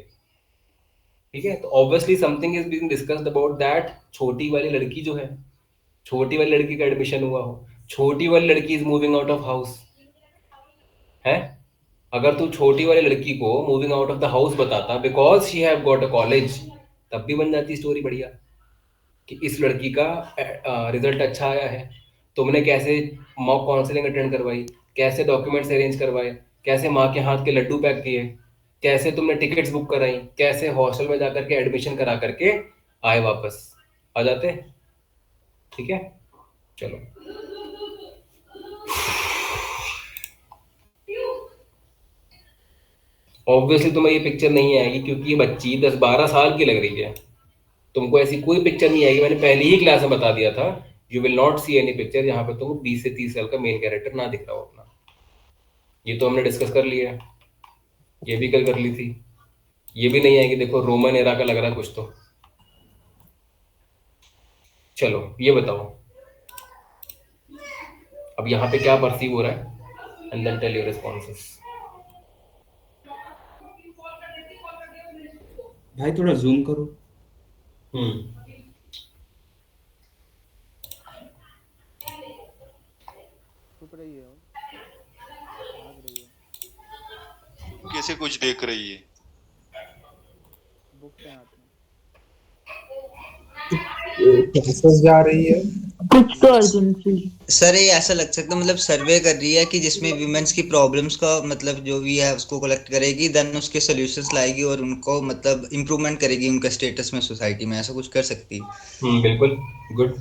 ठीक है। तो obviously something is being discussed about that. छोटी वाली लड़की जो है, छोटी वाली लड़की का एडमिशन हुआ हो, छोटी वाली लड़की is moving out of house, है। अगर तू छोटी वाली लड़की को moving out of the house बताता because she have got a college, तब भी बन जाती स्टोरी बढ़िया, कि इस लड़की का रिजल्ट अच्छा आया है, तुमने कैसे मॉक काउंसलिंग अटेंड करवाई, कैसे डॉक्यूमेंट्स अरेंज करवाए, कैसे माँ के हाथ के लड्डू पैक किए, कैसे तुमने टिकट्स बुक कराई, कैसे हॉस्टल में जाकर के एडमिशन करा करके आए वापस। आ जाते? ठीक है, चलो। ऑब्वियसली तुम्हें ये पिक्चर नहीं आएगी क्योंकि ये बच्ची 10-12 साल की लग रही है। तुमको ऐसी कोई पिक्चर नहीं आएगी, मैंने पहली ही क्लास में बता दिया था। You will not see any picture जहां पे तुमको 20 से 30 साल का मेन कैरेक्टर ना दिख रहा हो अपना। ये तो हमने डिस्कस कर लिया है, ये भी कल कर ली थी। ये भी नहीं आएगी, देखो रोमन एरा का लग रहा है कुछ तो। चलो ये बताओ अब यहाँ पे क्या परसीव हो रहा है, and then tell your responses. भाई थोड़ा जूम करो। चुप रही है और भाग रही है। कैसे कुछ देख रही है? बुक्स है हाथ में। क्लासेस जा रही है। कुछ तो अर्जेंसी। सर ये ऐसा लग सकता है मतलब सर्वे कर रही है कि जिसमें वीमेंस की प्रॉब्लम्स का मतलब जो भी है उसको कलेक्ट करेगी, देन उसके सॉल्यूशंस लाएगी और उनको मतलब इम्प्रूवमेंट करेगी उनका स्टेटस में सोसाइटी में, ऐसा कुछ कर सकती है। बिल्कुल, गुड।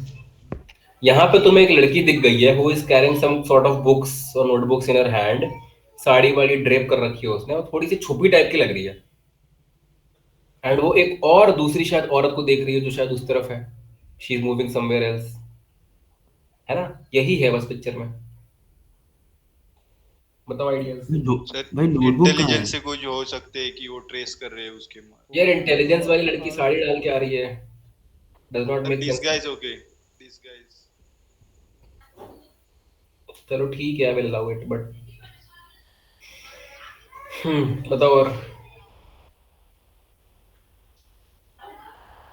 यहाँ पे तुम्हें एक लड़की दिख गई है who is carrying some sort of books और notebooks in her hand. Sari वाली ड्रेप कर रखी है उसने और थोड़ी सी छुपी टाइप की लग रही है। एंड वो एक और दूसरी शायद औरत को देख रही है जो शायद उस तरफ है। She is moving somewhere else, है ना? यही है बस पिक्चर में। बताओ आइडियाज। सर भाई नोटबुक कहाँ है? इंटेलिजेंस से कुछ हो सकते है कि वो ट्रेस कर रहे हैं उसके यार इंटेलिजेंस वाली लड़की साड़ी डाल के आ रही है, does not make sense. Disguise. Okay disguise. चलो ठीक है, I will allow it, but बताओ और।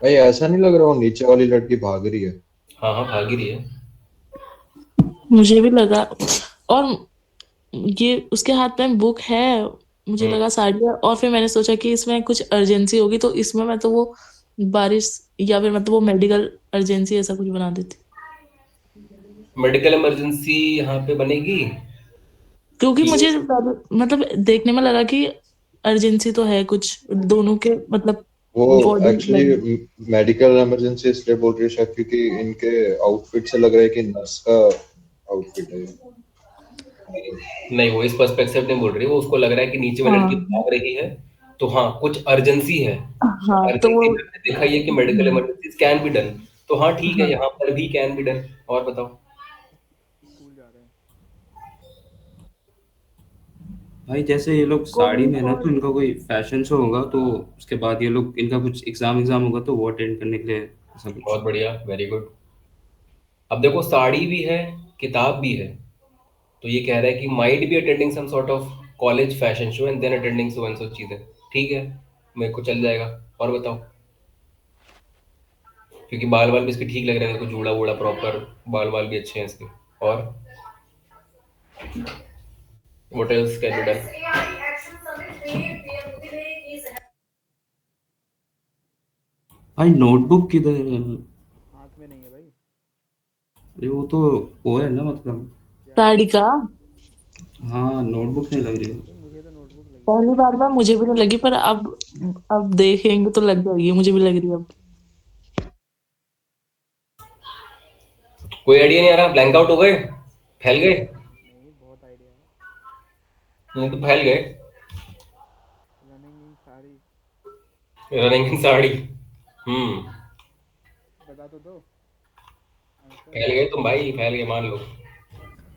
भाई ऐसा नहीं लग रहा वो नीचे वाली लड़की भाग रही है? हाँ हाँ भाग ही रही है। मुझे भी लगा, और ये उसके हाथ में बुक है, मुझे लगा साड़ी है, और फिर मैंने सोचा कि इसमें कुछ अर्जेंसी होगी तो इसमें मैं तो वो बारिश या फिर मतलब वो मेडिकल अर्जेंसी ऐसा कुछ बना देती, मेडिकल इमरजेंसी यहाँ पे बनेगी क्योंकि मुझे मतलब देखने में लगा कि अर्जेंसी तो है कुछ दोनों के मतलब वो body एक्चुअली मेडिकल इमरजेंसी इसलिए बोल रही है शायद क्योंकि इनके आउटफिट से लग रहा है कि नर्स का आउटफिट है। नहीं, वो इस पर्सपेक्टिव नहीं बोल रही, वो उसको लग रहा है कि नीचे वाली लड़की भाग रही है तो हाँ कुछ अर्जेंसी है। हाँ तो अर्जेंसी में देखा ये कि medical emergencies can be done, तो हाँ ठीक है, यहाँ पर भी कैन बी डन। और बताओ। स्कूल जा रहे हैं। भाई जैसे ये लोग साड़ी में है ना, तो इनका कोई फैशन शो होगा, तो उसके बाद ये लोग इनका कुछ एग्जाम होगा तो वो अटेंड करने के लिए ऐसा कुछ। बहुत बढ़िया, वेरी गुड। अब देखो साड़ी भी है, किताब भी है, तो ये कह रहा है कि might be attending some sort of college fashion show and then attending so and so चीजें। ठीक है, मेरे को चल जाएगा। और बताओ, क्योंकि बाल भी इसके ठीक लग रहे हैं, जूड़ा वूड़ा प्रॉपर, बाल भी अच्छे हैं इसके। और what else can be done? भाई नोटबुक किधर है? हाथ में नहीं है भाई। अरे वो तो वो है ना मतलब साड़ी का। हाँ नोटबुक नहीं लग रही है। मुझे तो नोटबुक लगी। पहली बार में मुझे भी नहीं लगी, पर अब देखेंगे तो लग जाएगी, मुझे भी लग रही है अब। कोई आइडिया नहीं आ रहा, ब्लैंक आउट हो गए, फैल गए? नहीं, बहुत आइडिया है। नहीं तो फैल गए। Running in sari. Running in sari. बता तो दो। फैल गए तुम भाई, फैल गए मान लो।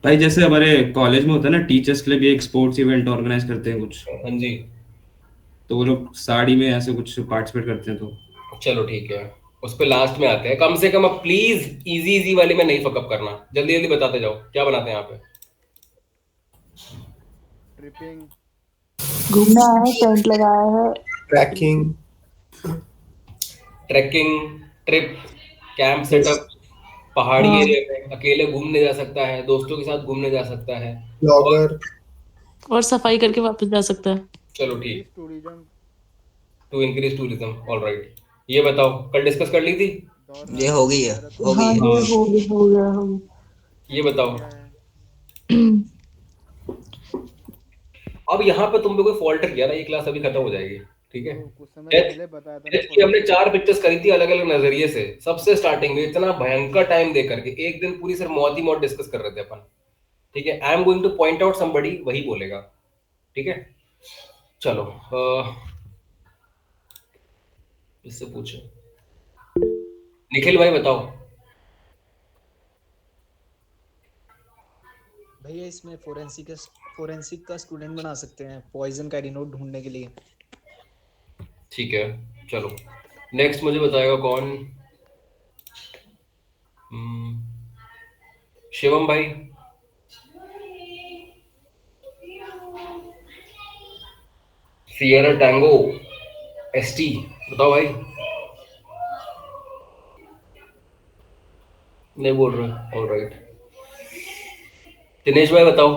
भाई जैसे हमारे कॉलेज में होता है ना, टीचर्स के लिए भी एक स्पोर्ट्स इवेंट ऑर्गेनाइज करते हैं कुछ, हाँ जी, तो वो लोग साड़ी में ऐसे कुछ पार्टिसिपेट करते हैं। तो चलो ठीक है, उस पे लास्ट में आते हैं। कम से कम अब प्लीज इजी इजी वाले में नहीं फकअप करना, जल्दी जल्दी बताते जाओ क्या बनाते हैं यहाँ पे। ट्रिपिंग। घूमना है, टेंट लगाया है। Trekking. Trekking, trip, camp setup, पहाड़ी हाँ। एरिया में अकेले घूमने जा सकता है, दोस्तों के साथ घूमने जा सकता है, ब्लॉगर। और सफाई करके वापस जा सकता है। चलो ठीक, tourism. To increase tourism, alright. ये बताओ, कल डिस्कस कर ली थी? ये हो गई है, हो हाँ गई है। ये हो गया। ये बताओ। अब यहाँ पे तुम पे कोई फॉल्ट किया ना, ये क्लास अभी खत्म हो जाएगी, ठीक है। तो कुछ समय डेथ पहले बताया था ना डेथ की हमने फोरेंसिक। 4 पिक्चर्स करी थी अलग अलग नजरिए से, सबसे स्टार्टिंग में इतना भयंकर टाइम दे करके एक दिन पूरी सिर्फ मौत ही मौत डिस्कस कर रहे थे अपन, ठीक है। I am going two point out somebody, वही बोलेगा, ठीक है। चलो इससे पूछो, निखिल भाई बताओ। भैया इसमें फोरेंसिक का स्टूडेंट बना सकते हैं पॉइजन का एडिनोड ढूंढने के लिए। ठीक है चलो, नेक्स्ट मुझे बताएगा कौन? हम्म, शिवम भाई। सियरा टैंगो एसटी, बताओ भाई। नहीं बोल रहे, ऑलराइट। दिनेश भाई बताओ।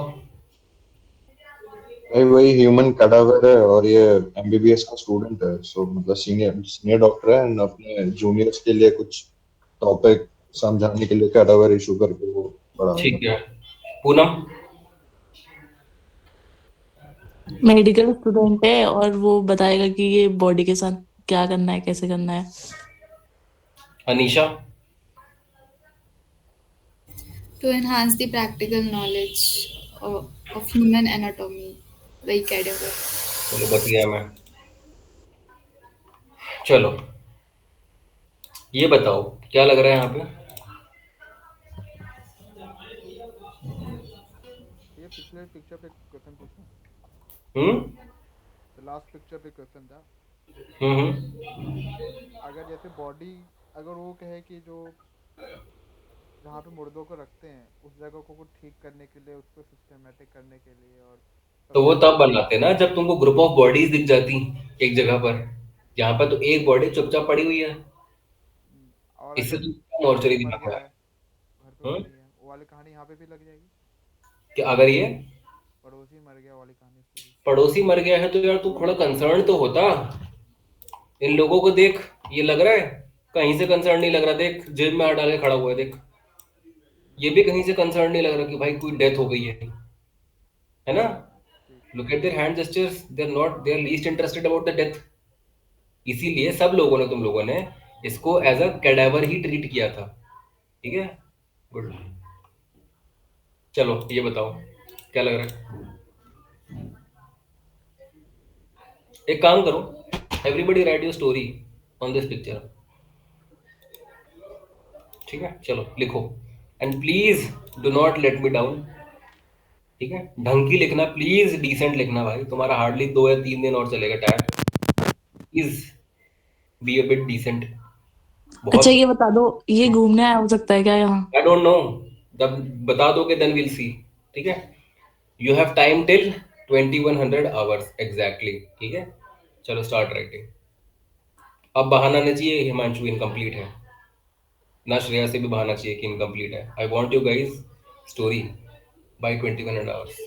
भाई वही ह्यूमन कैडावर है और ये एमबीबीएस का स्टूडेंट है, सो मतलब सीनियर सीनियर डॉक्टर है and अपने जूनियर्स के लिए कुछ टॉपिक समझाने के लिए कैडावर इशू करके वो पढ़ा रहा ठीक है पूनम। मेडिकल स्टूडेंट है और वो बताएगा कि ये बॉडी के साथ क्या करना है, कैसे करना है। Anisha. To enhance the practical knowledge of human anatomy, like cadaver. चलो बच गया मैं। चलो ये बताओ क्या लग रहा है यहाँ पे? ये पिछले पिक्चर पे क्वेश्चन पूछा, हम्म लास्ट पिक्चर पे क्वेश्चन था। हम्म। अगर जैसे बॉडी, अगर वो कहे कि जो जहाँ पे मुर्दों को रखते हैं उस जगह को ठीक करने के लिए, उसको सिस्टमेटिक करने के लिए और तो वो सबसे तब अच्छा, बनाते ना जब तुमको ग्रुप ऑफ बॉडीज दिख जाती एक जगह पर, यहाँ पर तो एक बॉडी चुपचाप पड़ी हुई है। और इससे अगर तो पड़ोसी मॉर्चरी मर दिमाग गया है। है, घर पे हम्म? पड़ी है, वो वाली कहानी यहाँ पे भी लग जाएगी। कि अगर ये पड़ोसी मर गया वाली कहानी स्टोरी। पड़ोसी मर गया है तो यार तू थोड़ा कंसर्न तो होता। इन लोगों को देख, ये लग रहा है कहीं से कंसर्न नहीं लग रहा, देख जेब में हाथ डाल के खड़ा हुआ है, देख ये भी कहीं से कंसर्न नहीं लग रहा कि भाई कोई डेथ हो गई है ना। ठीक। Look at their hand gestures, they are not, they are least interested about the death. इसीलिए सब लोगों ने, तुम लोगों ने इसको एज अ कैडावर ही ट्रीट किया था, ठीक है। गुड। चलो ये बताओ क्या लग रहा है? एक काम करो, everybody right your story on this picture, ठीक है। चलो लिखो and please do not let me down, ठीक है। ढंग की लिखना प्लीज, डिसेंट लिखना भाई, तुम्हारा हार्डली 2 या 3 दिन और चलेगा time, please be a bit decent. अच्छा बहुत, ये बता दो, ये घूमने आया हो सकता है क्या यहाँ? आई डोंट नो, जब बता दोगे देन विल सी, ठीक है। You have time till 2100 hours exactly, ठीक है। चलो स्टार्ट राइटिंग। अब बहाना नहीं चाहिए हिमांशु इनकम्प्लीट है, ना श्रेया से भी बहाना चाहिए कि इनकम्प्लीट है। I want you guys story by 2100 hours.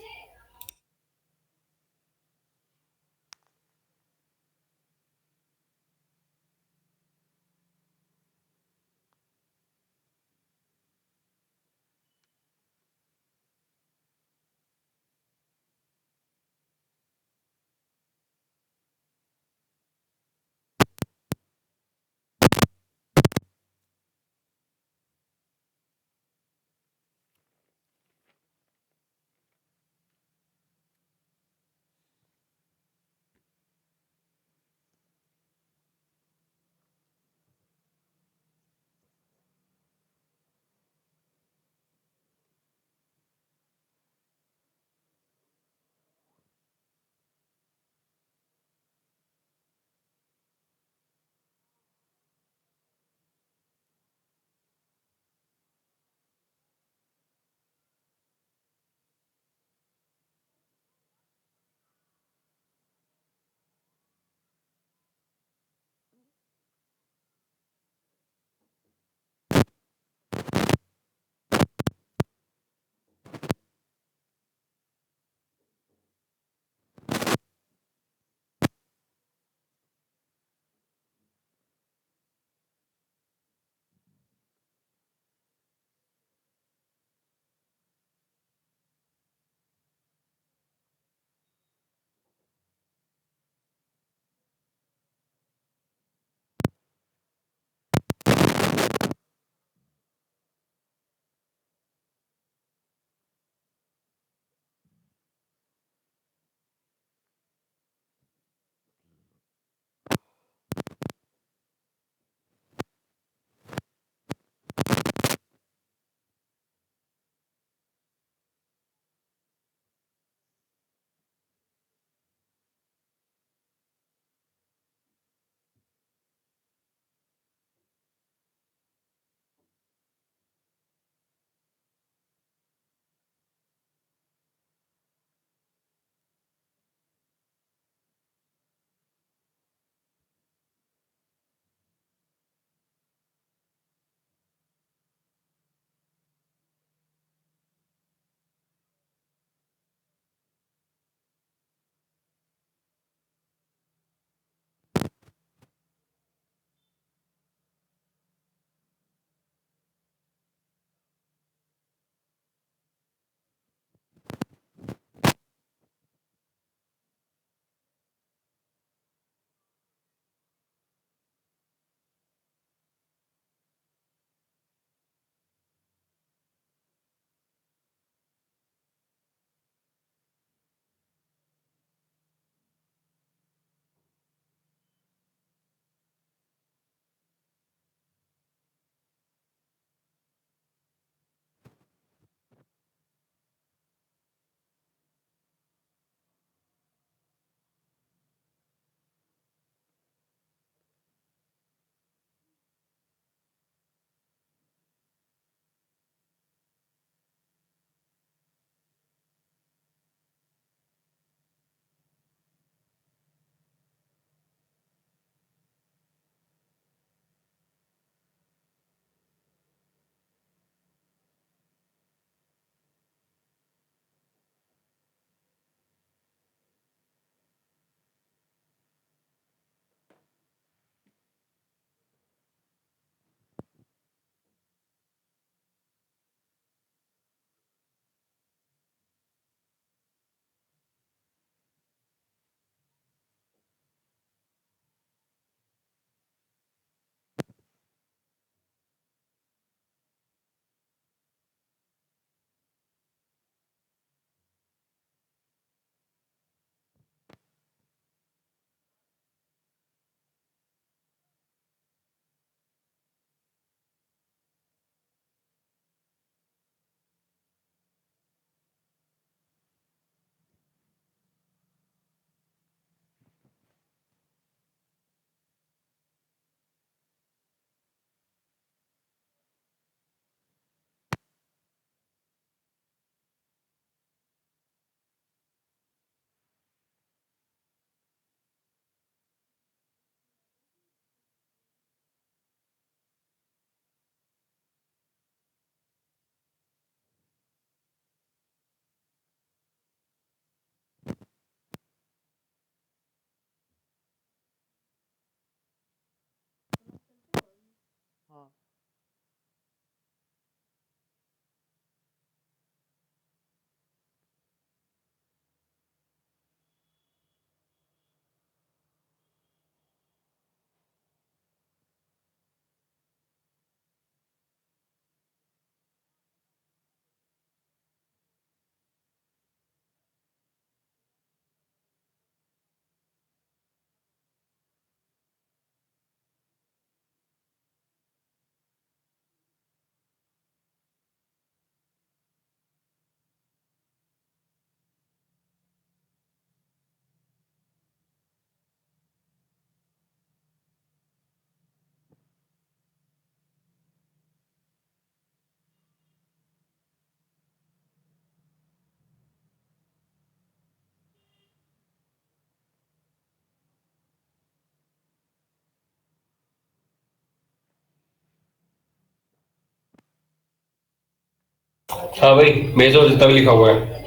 हाँ भाई भेजो जितना भी लिखा हुआ है।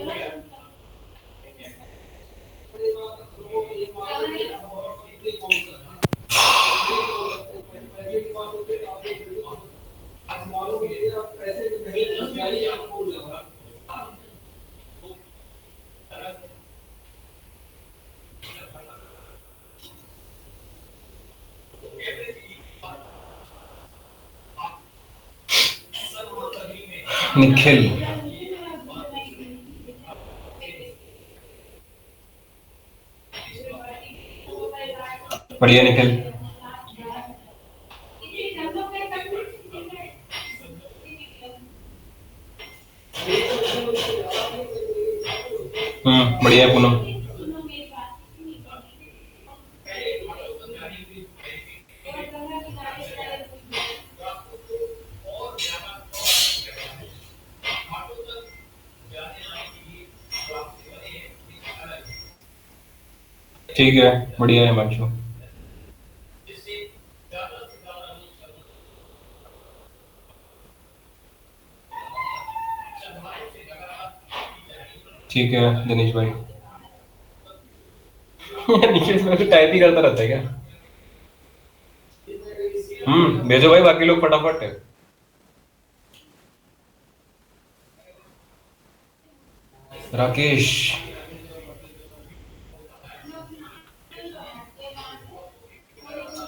निखिल बढ़िया निखिल। बढ़िया पूनम। ठीक है बढ़िया है हिमांशु। ठीक है दिनेश भाई। निखिल इसमें तो टाइप ही करता रहता है क्या? भेजो भाई बाकी लोग फटाफट। राकेश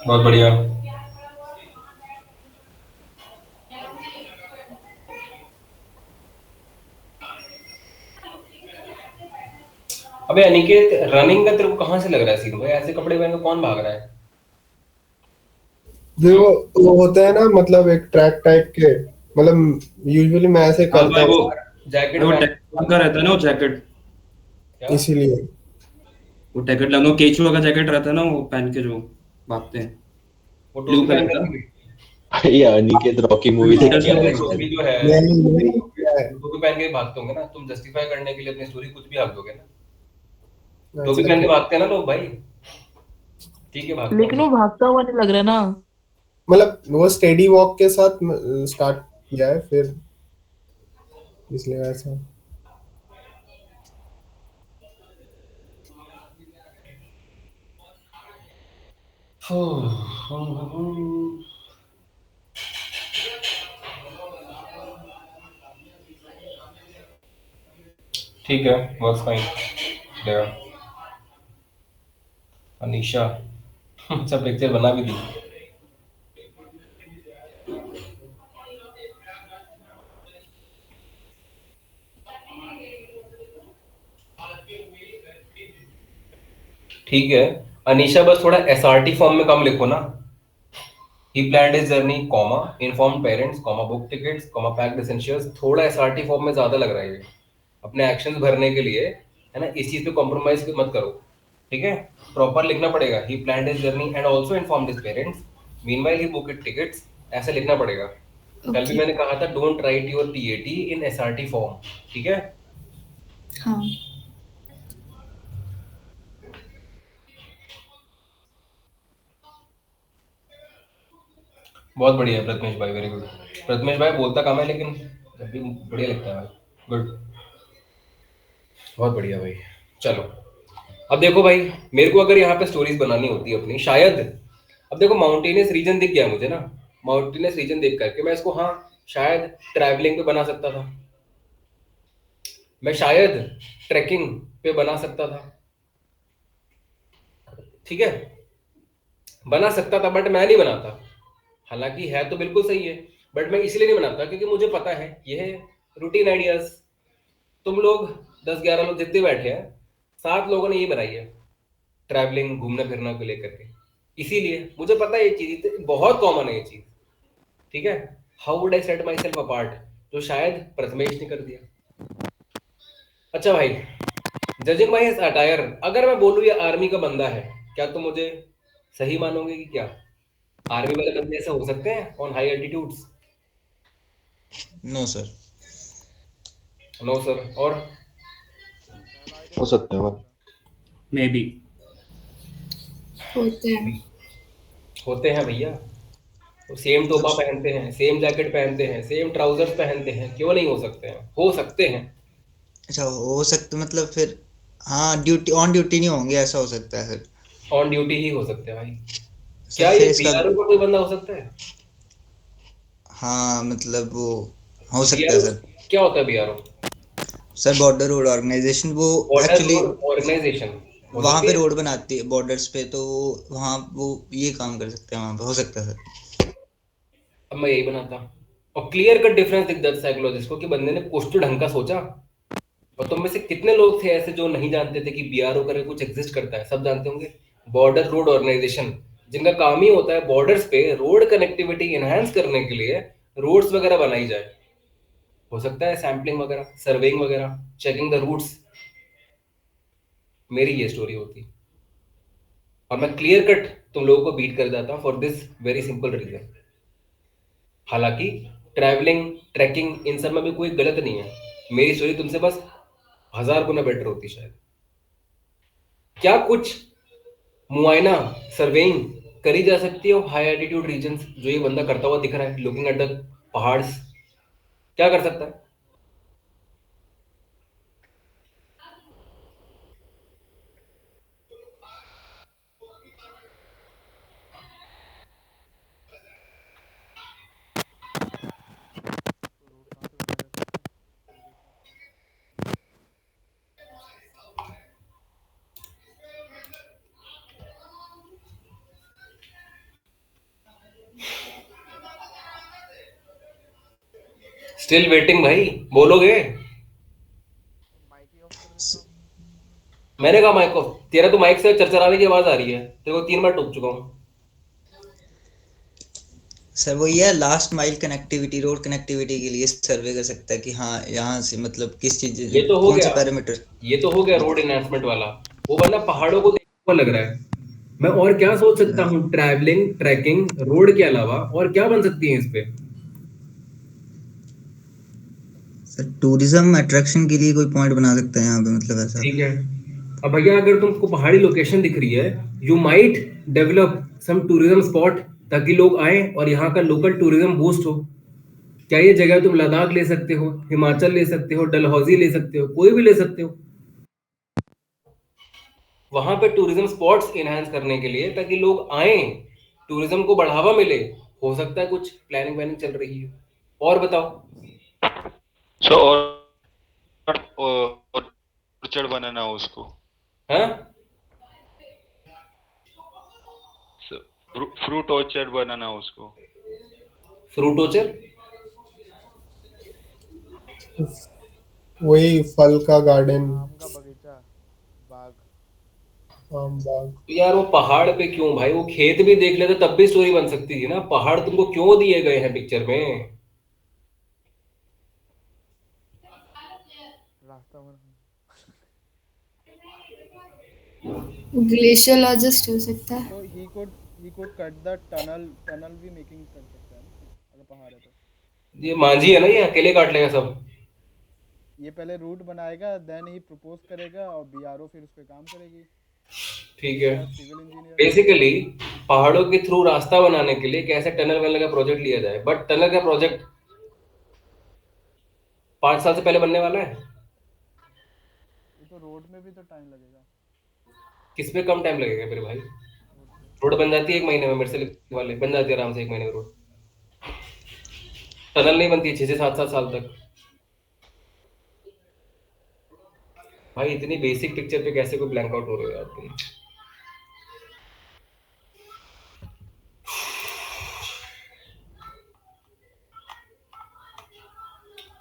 बहुत बढ़िया। अबे अनिकेत रनिंग का तेरे को कहाँ से लग रहा है सीन भाई? ऐसे कपड़े पहन के कौन भाग रहा है? जो वो होता है ना, मतलब एक ट्रैक टाइप के, मतलब यूजुअली मैं ऐसे करता वो हूँ जैकेट वो पहन टैकेट का रहता है ना, वो जैकेट, क्या? इसीलिए। वो टैकेट लगना, केचुआ का जैकेट रहता है ना, वो पहन के जो भागते हैं, वो ब्लू टोपी कलर पहन का। के ये अनिकेत रॉकी मूवी देख के आया है शायद। टोपी जो है नहीं नहीं क्या है, टोपी पहन के भागते होंगे ना। तुम जस्टिफाई करने के लिए अपनी स्टोरी कुछ भी भाग दोगे ना। टोपी ऐसा पहन के क्या? भागते हैं ना लोग भाई। ठीक है भागता लेकिन वो हूँ। भागता हुआ नहीं लग रहा ना। मतलब वो स्टेडी वॉक के साथ स्टार्ट किया है, फिर इसलिए ऐसा। ठीक है वर्क्स फाइन चलेगा। अनीशा अच्छा पिक्चर बना भी दी। ठीक है अनीशा बस थोड़ा एसआरटी फॉर्म में कम लिखो ना। He planned his journey, comma, informed parents, comma, book tickets, comma, packed essentials। थोड़ा एसआरटी फॉर्म में ज्यादा लग रहा है ये अपने एक्शंस भरने के लिए, है ना? इस चीज पे कॉम्प्रोमाइज मत करो, ठीक है? प्रॉपर लिखना पड़ेगा। He planned his journey and also informed his parents. Meanwhile he booked tickets। ऐसे लिखना पड़ेगा। कल भी ओके। मैंने कहा था don't write your PAT in SRT form, ठीक है? हाँ। बहुत बढ़िया प्रथमेश भाई, वेरी गुड। प्रथमेश भाई बोलता कम है लेकिन जब भी बढ़िया लगता है भाई। गुड, बहुत बढ़िया भाई। चलो अब देखो भाई, मेरे को अगर यहाँ पे स्टोरीज बनानी होती है अपनी शायद, अब देखो माउंटेनियस रीजन दिख गया मुझे ना। माउंटेनियस रीजन देख करके मैं इसको हाँ शायद ट्रैवलिंग पे बना सकता था, मैं शायद ट्रैकिंग पे बना सकता था, ठीक है? बना सकता था बट मैं नहीं बनाता। हालांकि है तो बिल्कुल सही है, बट मैं इसलिए नहीं बनाता क्योंकि मुझे पता है ये है रूटीन आइडियाज। तुम लोग 10-11 लोग जितने बैठे हैं, 7 लोगों ने ये बनाई है ट्रैवलिंग घूमने फिरने को लेकर के। इसीलिए मुझे पता है ये चीज बहुत कॉमन है ये चीज, ठीक है? How would I set my self apart, जो शायद प्रथमेश ने कर दिया। अच्छा भाई, जजिंग बाय हिज अटायर, अगर मैं बोलूं ये आर्मी का बंदा है, क्या तुम मुझे सही मानोगे कि क्या आर्मी वाले बंदे ऐसे हो सकते हैं on high altitudes? No sir. No sir. और हो सकते हैं भाई। Maybe. होते हैं। होते हैं भैया। सेम टोपा पहनते हैं, सेम जैकेट पहनते हैं, सेम ट्राउजर्स पहनते हैं, क्यों नहीं हो सकते हैं? हो सकते हैं। अच्छा हो सकता मतलब फिर हाँ ड्यूटी ऑन ड्यूटी नहीं होंगे ऐसा हो सकता है सर। ऑन ड्यूटी ही हो सकते हैं भाई। सर क्या ये फिर इसका बीआरओ का कोई बंदा हो सकता है? हाँ मतलब वो हो सकता है बीआरओ सर। क्या होता है BRO? Sir border road organisation वो बॉर्डर एक्चुअली रोड ऑर्गेनाइजेशन हो वहां सकती पे है। रोड बनाती है बॉर्डर्स पे, तो वहां वो ये काम कर सकते हैं, वहां पे हो सकता है सर। अब मैं यही बनाता, और क्लियर कट डिफरेंस दिख जाता साइकोलॉजिस्ट को कि बंदे ने कुछ तो ढंग का सोचा। और तुम में से कितने लोग थे ऐसे जो नहीं जानते थे कि बीआरओ करके कुछ एग्जिस्ट करता है? सब जानते होंगे। बॉर्डर रोड ऑर्गेनाइजेशन, जिनका काम ही होता है बॉर्डर्स पे रोड कनेक्टिविटी एनहांस करने के लिए रोड्स वगैरह बनाई जाए। हो सकता है सैम्पलिंग वगैरह, सर्वेइंग वगैरह, चेकिंग द रूट्स। मेरी ये स्टोरी होती, और मैं क्लियर कट तुम लोगों को बीट कर जाता for this very simple reason. हालांकि ट्रैवलिंग, ट्रैकिंग, इन सब में भी कोई गलत नहीं है। मेरी स्टोरी तुमसे बस 1000 गुना बेटर होती शायद। क्या कुछ मुआयना, सर्वेइंग करी जा सकती है हाई एल्टीट्यूड रीजन्स, जो ये बंदा करता हुआ दिख रहा है लुकिंग एट द पहाड़स? क्या कर सकता है? स्टिल वेटिंग भाई, बोलोगे? माइक ही ऑफ कर देता हूँ। मैंने कहा माइक ऑफ? तेरा तो माइक से चरचराने की आवाज आ रही है, तेरे को 3 बार टोक चुका हूँ। सर वो ये last mile connectivity, road connectivity के लिए सर्वे कर सकता है कि हाँ यहाँ से मतलब किस चीज ये तो हो कौन से गया, पैरामीटर। ये तो हो गया रोड एनहांसमेंट वाला। वो बंदा पहाड़ों को देखने को लग रहा है। मैं और क्या सोच सकता हूँ ट्रैवलिंग, ट्रैकिंग, रोड के अलावा और क्या बन सकती है इस पे? सर टूरिज्म अट्रैक्शन के लिए कोई पॉइंट बना सकते हैं यहाँ पे, मतलब ऐसा। ठीक है। अब भैया अगर तुमको पहाड़ी लोकेशन दिख रही है, you might develop some tourism spot, ताकि लोग आए और यहाँ का लोकल टूरिज्म बूस्ट हो। क्या ये जगह तुम लद्दाख ले सकते हो, हिमाचल ले सकते हो, डलहौजी ले सकते हो, कोई भी ले सकते हो। वहां पे टूरिज्म स्पॉट्स इनहेंस करने के लिए, ताकि लोग आए, टूरिज्म को बढ़ावा मिले। हो सकता है कुछ प्लानिंग व्लानिंग चल रही है। और बताओ। सो और ऑर्चर्ड बनाना उसको। हाँ, फ्रूट ऑर्चर्ड बनाना उसको। Fruit orchard? वही फल का गार्डन, आम का बगीचा, बाग। आम बाग। यार वो पहाड़ पे क्यों भाई? वो खेत भी देख लेते तब भी स्टोरी बन सकती थी ना। पहाड़ तुमको क्यों दिए गए हैं पिक्चर में? रास्ता बना। ग्लेशियोलॉजिस्ट हो सकता है। तो he could cut the tunnel भी मेकिंग कर सकता है ना, अगर पहाड़ है तो। ये मांझी है ना, ये अकेले काट लेगा सब। ये पहले रूट बनाएगा, देन ही प्रपोज करेगा, और बीआरओ फिर उस पे काम करेगी। ठीक है। Civil engineer. बेसिकली पहाड़ों के थ्रू रास्ता बनाने के लिए कैसे टनल वनल का प्रोजेक्ट लिया जाए, बट टनल का प्रोजेक्ट 5 साल से पहले बनने वाला है। ये तो रोड में भी तो टाइम लगेगा। किस पे कम टाइम लगेगा मेरे भाई? रोड बन जाती है 1 महीने में, मेरे से लिखने वाले बन जाती है आराम से 1 महीने में रोड। टनल नहीं बनती 6 से 7 साल तक। भाई इतनी बेसिक पिक्चर पे कैसे कोई ब्लैंक आउट हो रहे हो यार तुम?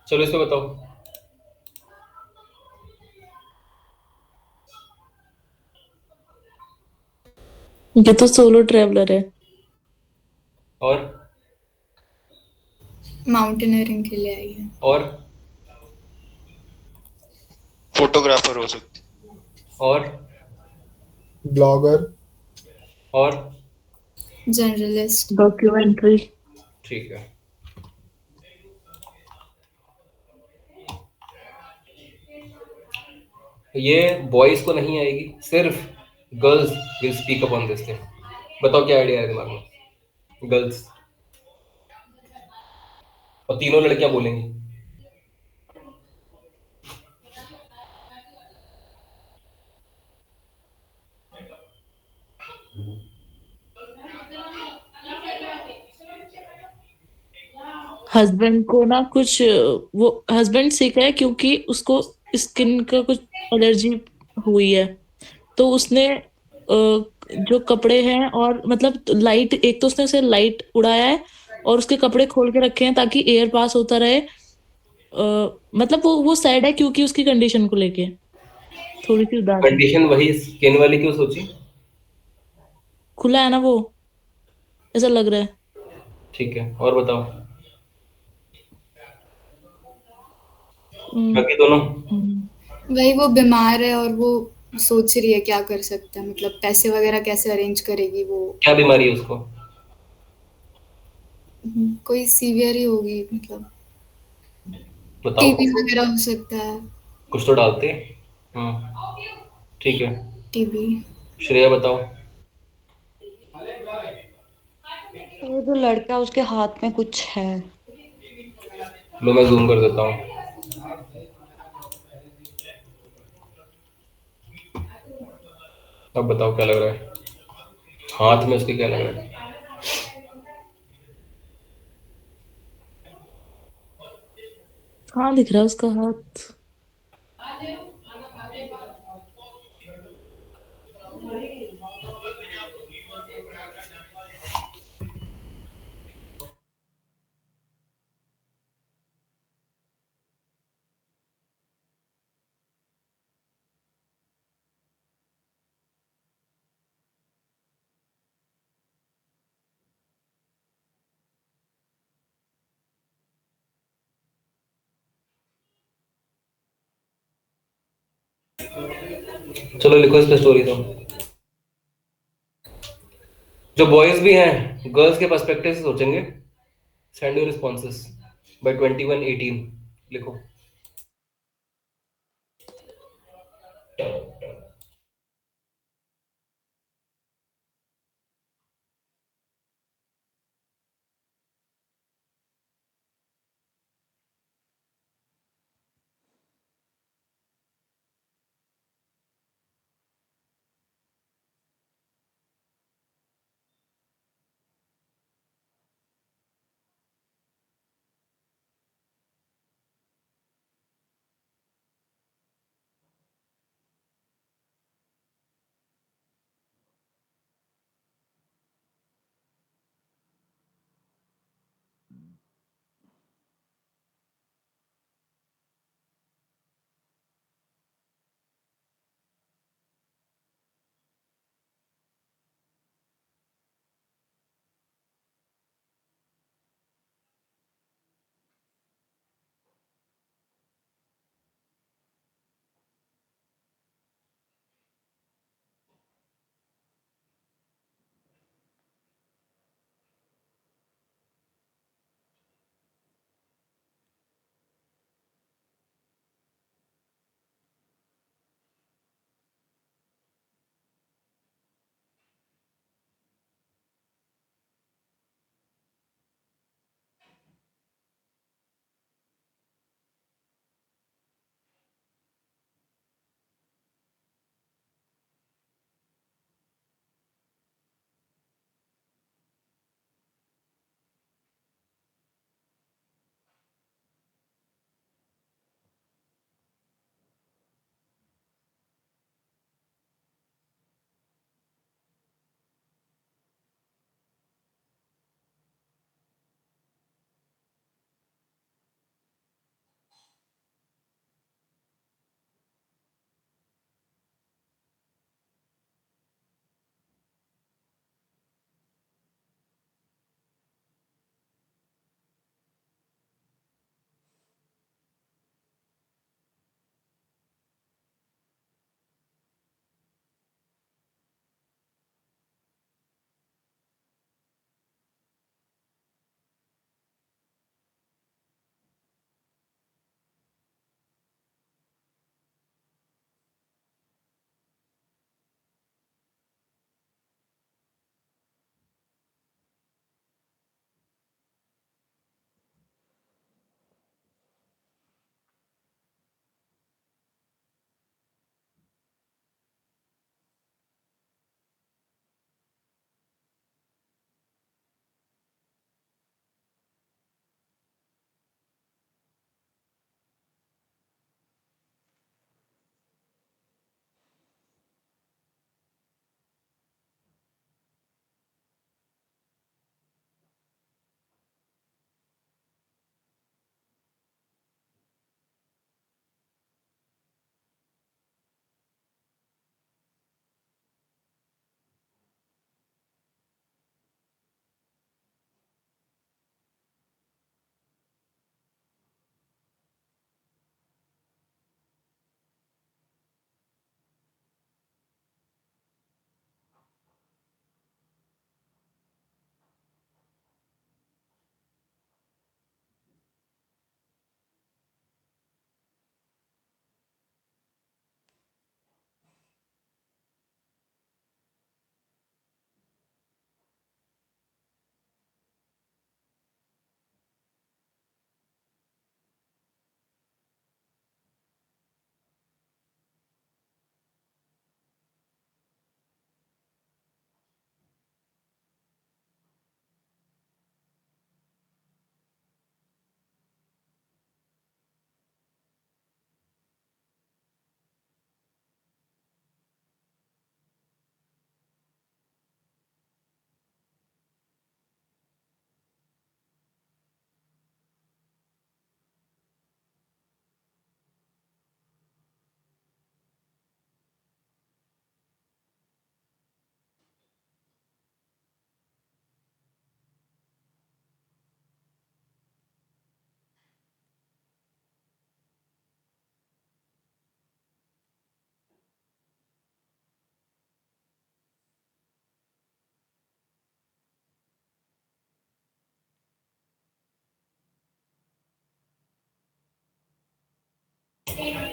चलो इसमें बताओ। ये तो सोलो ट्रेवलर है। और माउंटेनियरिंग के लिए आई है। और फोटोग्राफर हो सकती। और ब्लॉगर। और जर्नलिस्ट। डॉक्यूमेंट्री। ठीक है। ये बॉयज को नहीं आएगी, सिर्फ girls will speak up on this thing. बताओ क्या आइडिया है दिमाग में? गर्ल्स और तीनों लड़कियां बोलेंगी। हस्बैंड को ना कुछ वो हस्बैंड सिक है क्योंकि उसको स्किन का कुछ एलर्जी हुई है, तो उसने जो कपड़े हैं और मतलब लाइट, एक तो उसने उसे लाइट उड़ाया है और उसके कपड़े खोल के रखे हैं ताकि एयर पास होता रहे। मतलब वो सैड है क्योंकि उसकी कंडीशन को लेके थोड़ी सी उदास है। कंडीशन वही स्किन वाली क्यों सोची? खुला है ना वो, ऐसा लग रहा है। ठीक है, और बताओ हम्म, बाकी दोनों। वही वो बीमार है और वो सोच रही है क्या कर सकता है, मतलब पैसे वगैरह कैसे अरेंज करेगी वो। क्या बीमारी है उसको? कोई सीवियर ही होगी, मतलब बताओ, टीबी वगैरह हो सकता है। कुछ तो डालते। हम्म, ठीक है। टीबी। श्रेया बताओ। वो जो लड़का है, उसके हाथ में कुछ है। लो मैं जूम कर देता हूँ। अब बताओ क्या लग रहा है हाथ में उसके, क्या लग रहा है? कहाँ दिख रहा है उसका हाथ? चलो लिखो इस पे स्टोरी। तो जो बॉयज भी हैं गर्ल्स के पर्सपेक्टिव से सोचेंगे। सेंड योर रिस्पॉन्सेस बाय 21/18 लिखो।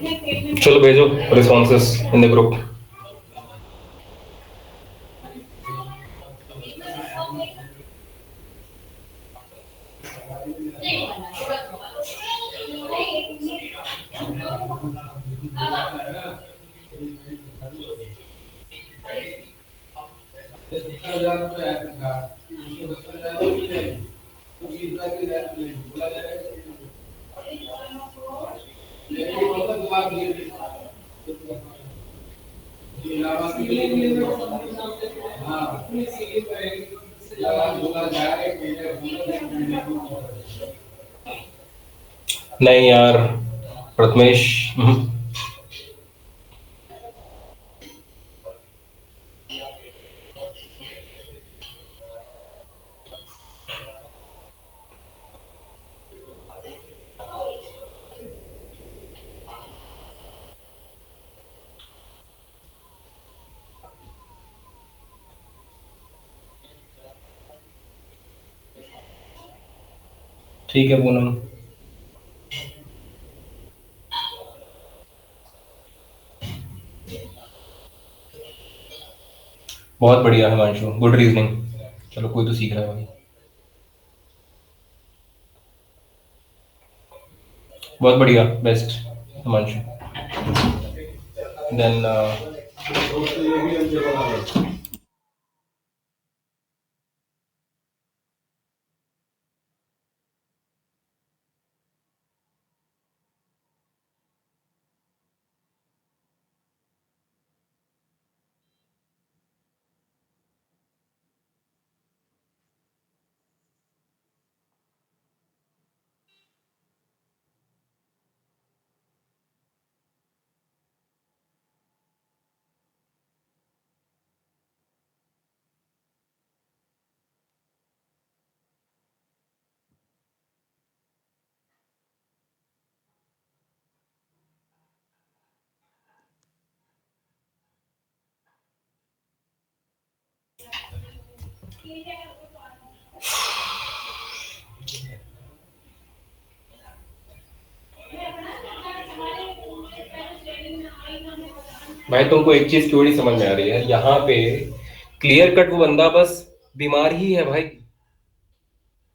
चलो भेजो रिस्पॉन्सेस इन द ग्रुप। नहीं यार प्रथमेश, ठीक है पूनम। बहुत बढ़िया हिमांशु, गुड रीजनिंग। चलो कोई तो सीख रहा है भाई। बहुत बढ़िया, बेस्ट हिमांशु। देन भाई तुमको एक चीज क्यों नहीं समझ में आ रही है, यहाँ पे क्लियर कट वो बंदा बस बीमार ही है भाई,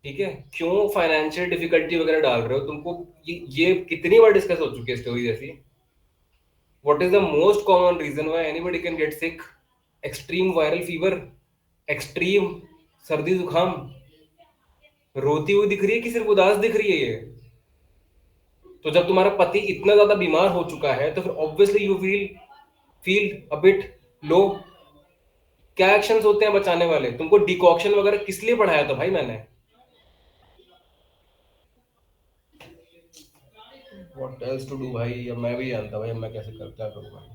ठीक है? क्यों फाइनेंशियल डिफिकल्टी वगैरह डाल रहे हो? तुमको ये कितनी बार डिस्कस हो चुकी है स्टोरी जैसी। What is the most common reason why anybody can get sick? Extreme viral fever, extreme सर्दी जुकाम। रोती हुई दिख रही है कि सिर्फ उदास दिख रही है ये? तो जब तुम्हारा पति इतना ज्यादा बीमार हो चुका है तो फिर obviously you feel a bit लो। क्या एक्शंस होते हैं बचाने वाले? तुमको डिकॉक्शन वगैरह किस लिए पढ़ाया था भाई मैंने? व्हाट एल्स टू डू भाई? अब मैं भी जानता भाई, अब मैं कैसे कर क्या करूं भाई?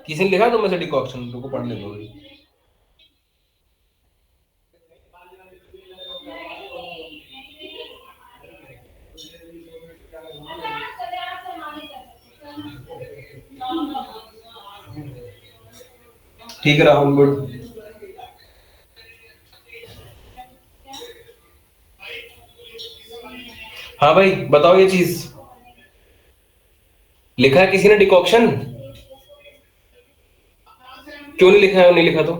किसी ने लिखा तो मैं से डिकॉक्शन तुमको पढ़ ले दो। ठीक है राहुल, गुड। हाँ भाई बताओ, ये चीज लिखा है किसी ने डिकॉक्शन? क्यों नहीं लिखा है? नहीं लिखा तो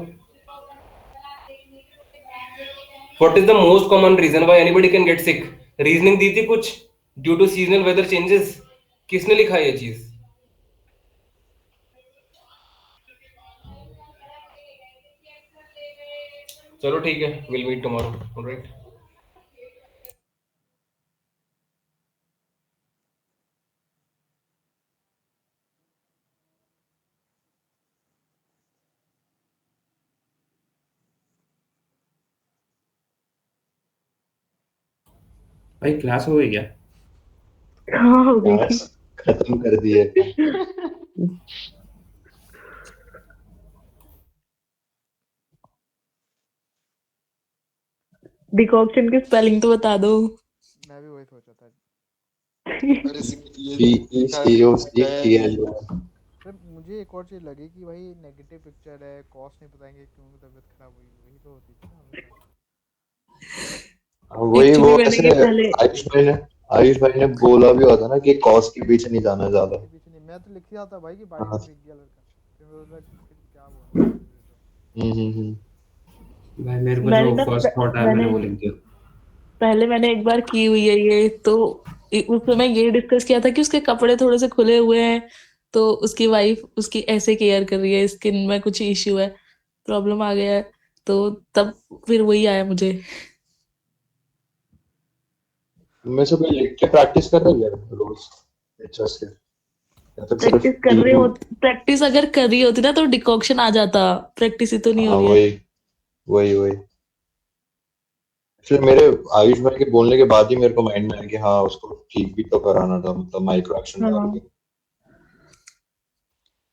what is the most common reason why anybody can get sick? Reasoning दी थी कुछ, due to seasonal weather changes. किसने लिखा है ये चीज? चलो ठीक है, विल मीट टुमारो, ऑलराइट। भाई क्लास हो गई क्या? हाँ हो गई। क्लास खत्म कर दिए। डिकॉक्शन की स्पेलिंग तो बता दो। मैं भी वही सोचा था। सर मुझे एक और चीज लगी कि भाई नेगेटिव पिक्चर है, कॉज नहीं बताएंगे क्यों तबीयत खराब हुई, वही तो होती थी ना हमेशा। वही वो Actually मैंने ऐसे ये पहले आयुष भाई ने आयुष भाई ने बोला भी हुआ था ना कि कॉज के पीछे नहीं जाना ज्यादा। के पीछे नहीं, मैं तो लिख दिया था भाई कि बाइक हाँ। में बिक गया लड़का, फिर मैं बोला फिर क्या बोल हम्म। भाई मेरे को मैंने जो ना फर्स्ट थॉट आया मैंने वो लिख दिया। पहले मैंने एक बार की हुई है ये, तो उस समय ये डिस्कस किया था कि उसके कपड़े थोड़े से खुले हुए हैं, तो उसकी वाइफ उसकी ऐसे केयर कर रही है, स्किन में कुछ इश्यू है, प्रॉब्लम आ गया है, तो तब फिर वही आया मुझे। में से कोई लिख के प्रैक्टिस कर रहा है यार रोज पिक्चर्स के, या तो सिर्फ प्रैक्टिस कर रहे हो, प्रैक्टिस अगर कर रही होती ना तो डिकॉक्शन आ जाता, प्रैक्टिस ही तो नहीं हो हाँ रही है। वही फिर मेरे आयुष भाई के बोलने के बाद ही मेरे को माइंड में आया कि हाँ उसको ठीक भी तो कराना था, मतलब माइक्रो एक्शन डाल के।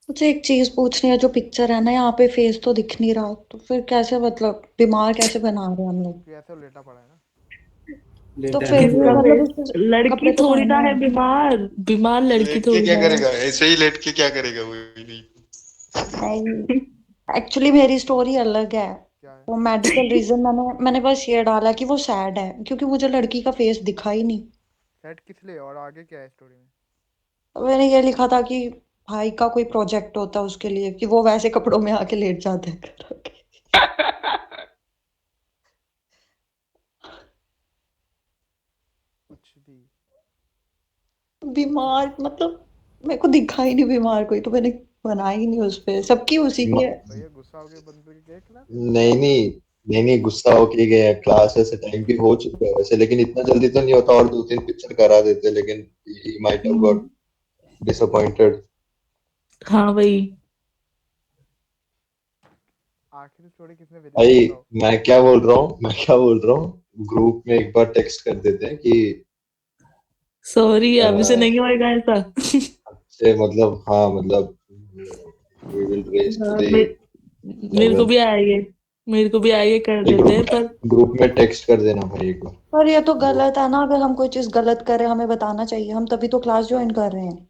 मुझे एक चीज पूछनी है, जो पिक्चर है ना यहाँ पे फेस तो दिख नहीं रहा, तो फिर कैसे मतलब बीमार कैसे बना रहे हैं हम लोग? कि ऐसे वो लेटा पड़ा है ना। तो फिर भी किसका मतलब फेस? उसके लड़की कपड़े तो थोड़ी पहने ना है हैं। बीमार, बीमार लड़की लेट के थोड़ी क्या ना है। करेगा, ऐसे ही लेट के क्या करेगा वो भी नहीं। नहीं, एक्चुअली मेरी स्टोरी अलग है। क्या है? वो मेडिकल रीजन मैंने बस ये डाला कि वो सैड है, क्योंकि मुझे लड़की का फेस दिखा ही नहीं। सेट किस लिए और आगे क्या है स्टोरी में? मैंने ये लिखा था कि भाई का कोई प्रोजेक्ट होता है उसके लिए, कि वो वैसे कपड़ों में आके लेट जाते हैं करके। कुछ भी बीमार मतलब मेरे को दिखा ही नहीं बीमार कोई, तो मैंने बनाई ही नहीं उस पे, सबकी उसी की है। भैया गुस्सा हो गए बंदे के गए क्लास। नहीं गुस्सा होके गए, क्लास ऐसे टाइम भी हो चुका है वैसे, लेकिन इतना जल्दी तो नहीं होता, और 2-3 पिक्चर करा देते, लेकिन he might have got disappointed। हाँ वही। आखिरी स्टोरी किसने भेजी भाई बताओ? मैं क्या बोल रहा हूँ ग्रुप में एक बार टेक्स्ट कर देते हैं कि सॉरी अभी से नहीं होएगा ऐसा। से मतलब हाँ मतलब we will raise to हाँ, the मेरे को level। भी आएंगे, मेरे को भी आएंगे, कर देते हैं पर ग्रुप में टेक्स्ट कर देना भाई एक बार। पर ये तो गलत है ना, अगर हम कोई चीज गलत कर रहे हैं हमें बताना चाहिए, हम तभी तो क्लास ज्वाइन कर रहे हैं।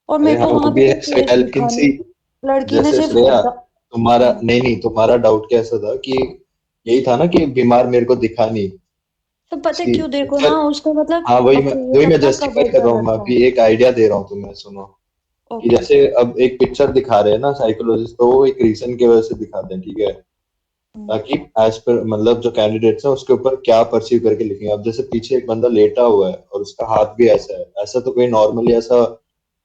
और अरे मेरे हाँ को वो वहां पे भी कोई है, फेस लेकिन दिखा सी नहीं, लड़की ने जैसे सिर्फ श्रेया द- तुम्हारा हाँ। नहीं तुम्हारा डाउट कैसा था कि यही था ना कि बीमार मेरे को दिखा नहीं। तो पता है सी क्यों, देखो ना चल उसको मतलब हाँ वही मैं अपना जस्टिफाई कवर कर रहा कर हूँ, मैं रखा है। अभी एक आइडिया दे रहा हूँ तुम्हें, सुनो कि ओके। जैसे अब एक पिक्चर दिखा रहे हैं ना साइकोलॉजिस्ट, तो वो एक रीजन की वजह से दिखाते हैं, ठीक है, ताकि एज पर मतलब जो कैंडिडेट्स हैं उसके ऊपर क्या परसीव करके लिखेंगे। अब जैसे पीछे एक बंदा लेटा हुआ है और उसका हाथ भी ऐसा है, ऐसा तो कोई नॉर्मली ऐसा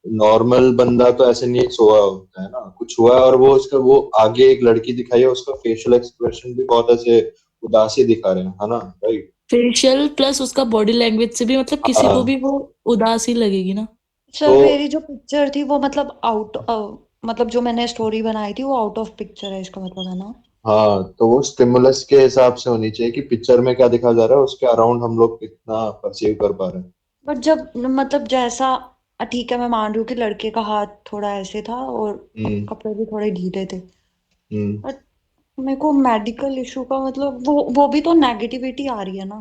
नॉर्मल बंदा तो ऐसे नहीं सोया होता है ना, कुछ हुआ है, और वो उसका वो आगे एक लड़की दिखाई है, उसका फेशियल एक्सप्रेशन भी बहुत ऐसे उदासी दिखा रहे हैं, है ना, राइट? फेशियल प्लस उसका बॉडी लैंग्वेज से भी मतलब किसी को भी वो उदास ही लगेगी ना। सर तो मेरी जो पिक्चर थी वो मतलब मतलब जो मैंने स्टोरी बनाई थी वो आउट ऑफ पिक्चर है, इसका मतलब है ना। हाँ तो वो स्टिमुलस के हिसाब से होनी चाहिए कि पिक्चर में क्या दिखा जा रहा है उसके अराउंड हम लोग कितना परसीव कर पा रहे हैं। बट जब मतलब जैसा ठीक है, मैं मान रही हूँ कि लड़के का हाथ थोड़ा ऐसे था और हम्म कपड़े भी थोड़े ढीले थे, हम्म बट मेरे को मेडिकल इशू का मतलब वो भी तो नेगेटिविटी आ रही है ना।